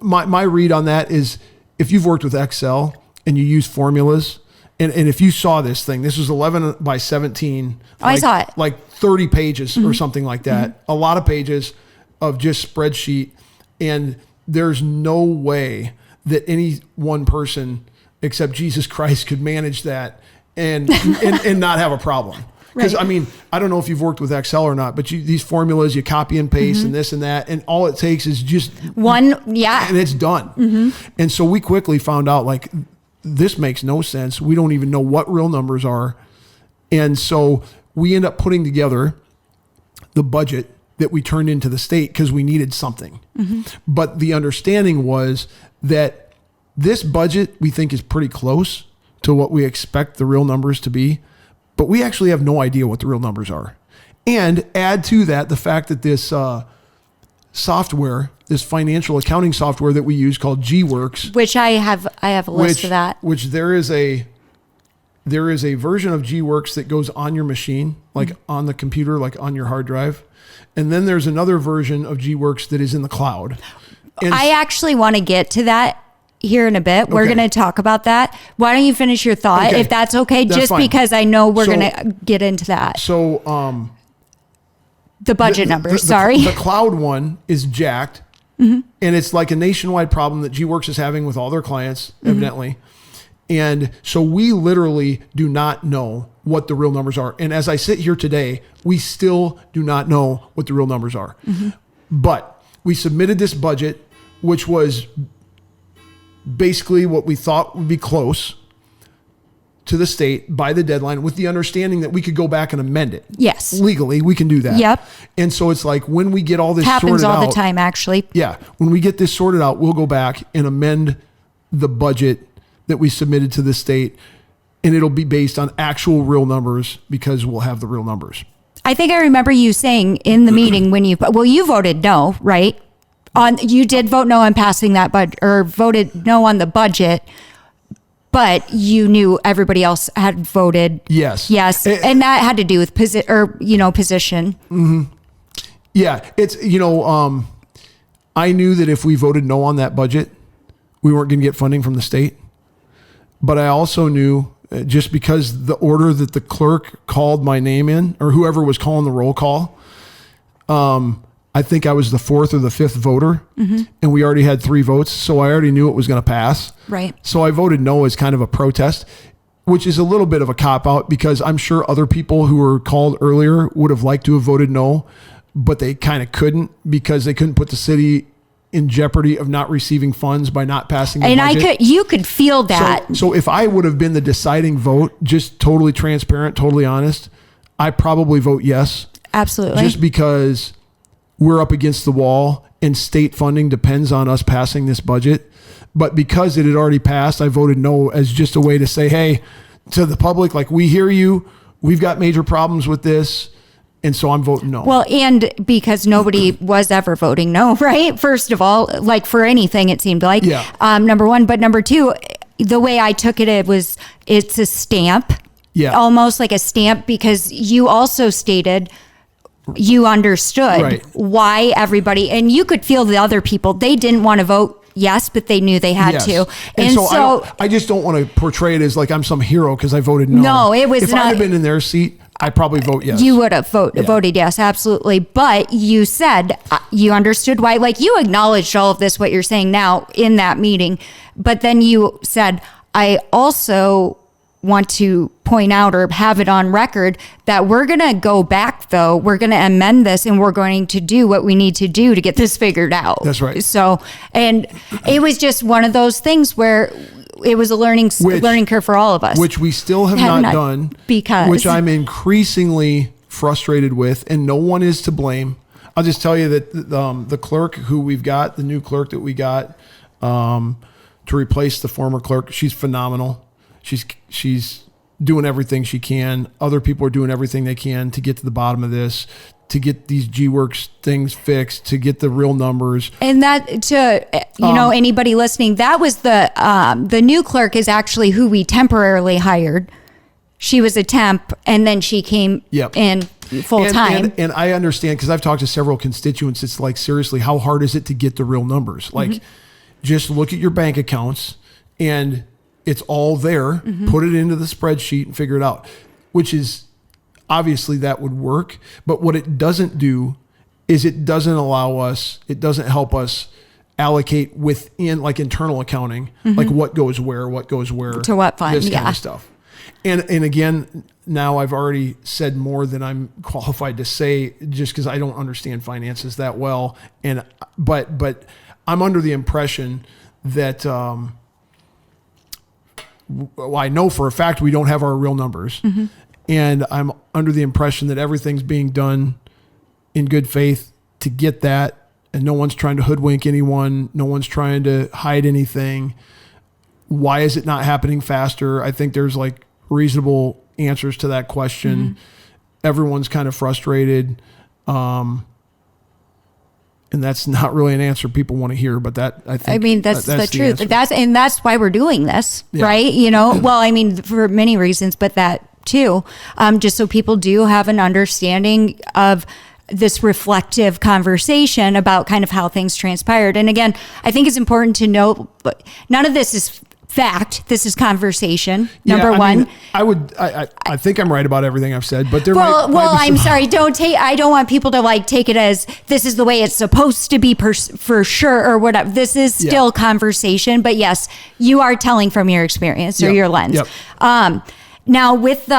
my read on that is, if you've worked with Excel and you use formulas, and if you saw this thing, this was 11 by 17. I saw it. Like 30 pages or something like that. Mm-hmm. A lot of pages of just spreadsheet. And there's no way that any one person except Jesus Christ could manage that and not have a problem. Because, right. I don't know if you've worked with Excel or not, but these formulas, you copy and paste and this and that, and all it takes is just one, and it's done. Mm-hmm. And so we quickly found out, like, this makes no sense. We don't even know what real numbers are. And so we end up putting together the budget that we turned into the state because we needed something. Mm-hmm. But the understanding was that this budget we think is pretty close to what we expect the real numbers to be, but we actually have no idea what the real numbers are. And add to that the fact that this software, this financial accounting software that we use called GWorks, which I have a list of that. Which there is a version of GWorks that goes on your machine, like on the computer, like on your hard drive. And then there's another version of GWorks that is in the cloud. And I actually want to get to that here in a bit. We're going to talk about that. Why don't you finish your thought, if that's okay? That's just fine. Because I know we're going to get into that. So, the budget numbers, sorry. The cloud one is jacked. Mm-hmm. And it's like a nationwide problem that GWorks is having with all their clients, evidently. And so we literally do not know what the real numbers are. And as I sit here today, we still do not know what the real numbers are. Mm-hmm. But we submitted this budget, which was basically what we thought would be close to the state by the deadline, with the understanding that we could go back and amend it. Yes. Legally, we can do that. Yep. And so it's like, when we get all this sorted out. Happens all the time, actually. Yeah. When we get this sorted out, we'll go back and amend the budget that we submitted to the state, and it'll be based on actual real numbers because we'll have the real numbers. I think I remember you saying in the meeting when you voted no, right? You did vote no on passing that budget, or voted no on the budget, but you knew everybody else had voted Yes. And that had to do with position. Yeah. It's, I knew that if we voted no on that budget, we weren't going to get funding from the state. But I also knew, just because the order that the clerk called my name in, or whoever was calling the roll call, I think I was the fourth or the fifth voter, and we already had 3 votes. So I already knew it was going to pass. Right. So I voted no as kind of a protest, which is a little bit of a cop out, because I'm sure other people who were called earlier would have liked to have voted no, but they kind of couldn't, because they couldn't put the city in jeopardy of not receiving funds by not passing the budget. You could feel that. So if I would have been the deciding vote, just totally transparent, totally honest, I probably vote yes. Absolutely. Just because we're up against the wall and state funding depends on us passing this budget. But because it had already passed, I voted no as just a way to say, hey, to the public, like, we hear you, we've got major problems with this. And so I'm voting no. Well, and because nobody was ever voting no, right? First of all, like for anything, it seemed like, number one, but number two, the way I took it, it's a stamp, almost like a stamp, because you also stated you understood why everybody, and you could feel the other people, they didn't want to vote yes, but they knew they had to. And so I just don't want to portray it as like I'm some hero because I voted no. No, it was if not. I had been in their seat, I probably vote yes. You would have voted yes, absolutely. But you said you understood why, like you acknowledged all of this, what you're saying now in that meeting. But then you said, I also want to point out or have it on record that we're going to go back, though. We're going to amend this and we're going to do what we need to do to get this figured out. That's right. So, and it was just one of those things where it was a learning curve for all of us. Which we still have not done. Which I'm increasingly frustrated with, and no one is to blame. I'll just tell you that the clerk who we've got, the new clerk that we got to replace the former clerk, she's phenomenal. She's doing everything she can. Other people are doing everything they can to get to the bottom of this, to get these G-Works things fixed, to get the real numbers. And that, to anybody listening, that was the new clerk is actually who we temporarily hired. She was a temp, and then she came in full time. And I understand, because I've talked to several constituents. It's like, seriously, how hard is it to get the real numbers? Like, just look at your bank accounts, and it's all there. Put it into the spreadsheet and figure it out, which is obviously that would work. But what it doesn't do is it doesn't help us allocate within, like, internal accounting, like what goes where to what fund, this kind of stuff. And again, now I've already said more than I'm qualified to say, just because I don't understand finances that well. But I'm under the impression that I know for a fact we don't have our real numbers. And I'm under the impression that everything's being done in good faith to get that. And no one's trying to hoodwink anyone. No one's trying to hide anything. Why is it not happening faster? I think there's like reasonable answers to that question. Everyone's kind of frustrated. And that's not really an answer people want to hear, but that's the truth. That's why we're doing this, right? Well, I mean, for many reasons, but that too, just so people do have an understanding of this reflective conversation about kind of how things transpired. And again, I think it's important to note, none of this is fact. This is conversation. Number one. I think I'm right about everything I've said, but I'm sorry. I don't want people to take it as this is the way it's supposed to be for sure or whatever. This is still conversation, but yes, you are telling from your experience or your lens. Now with the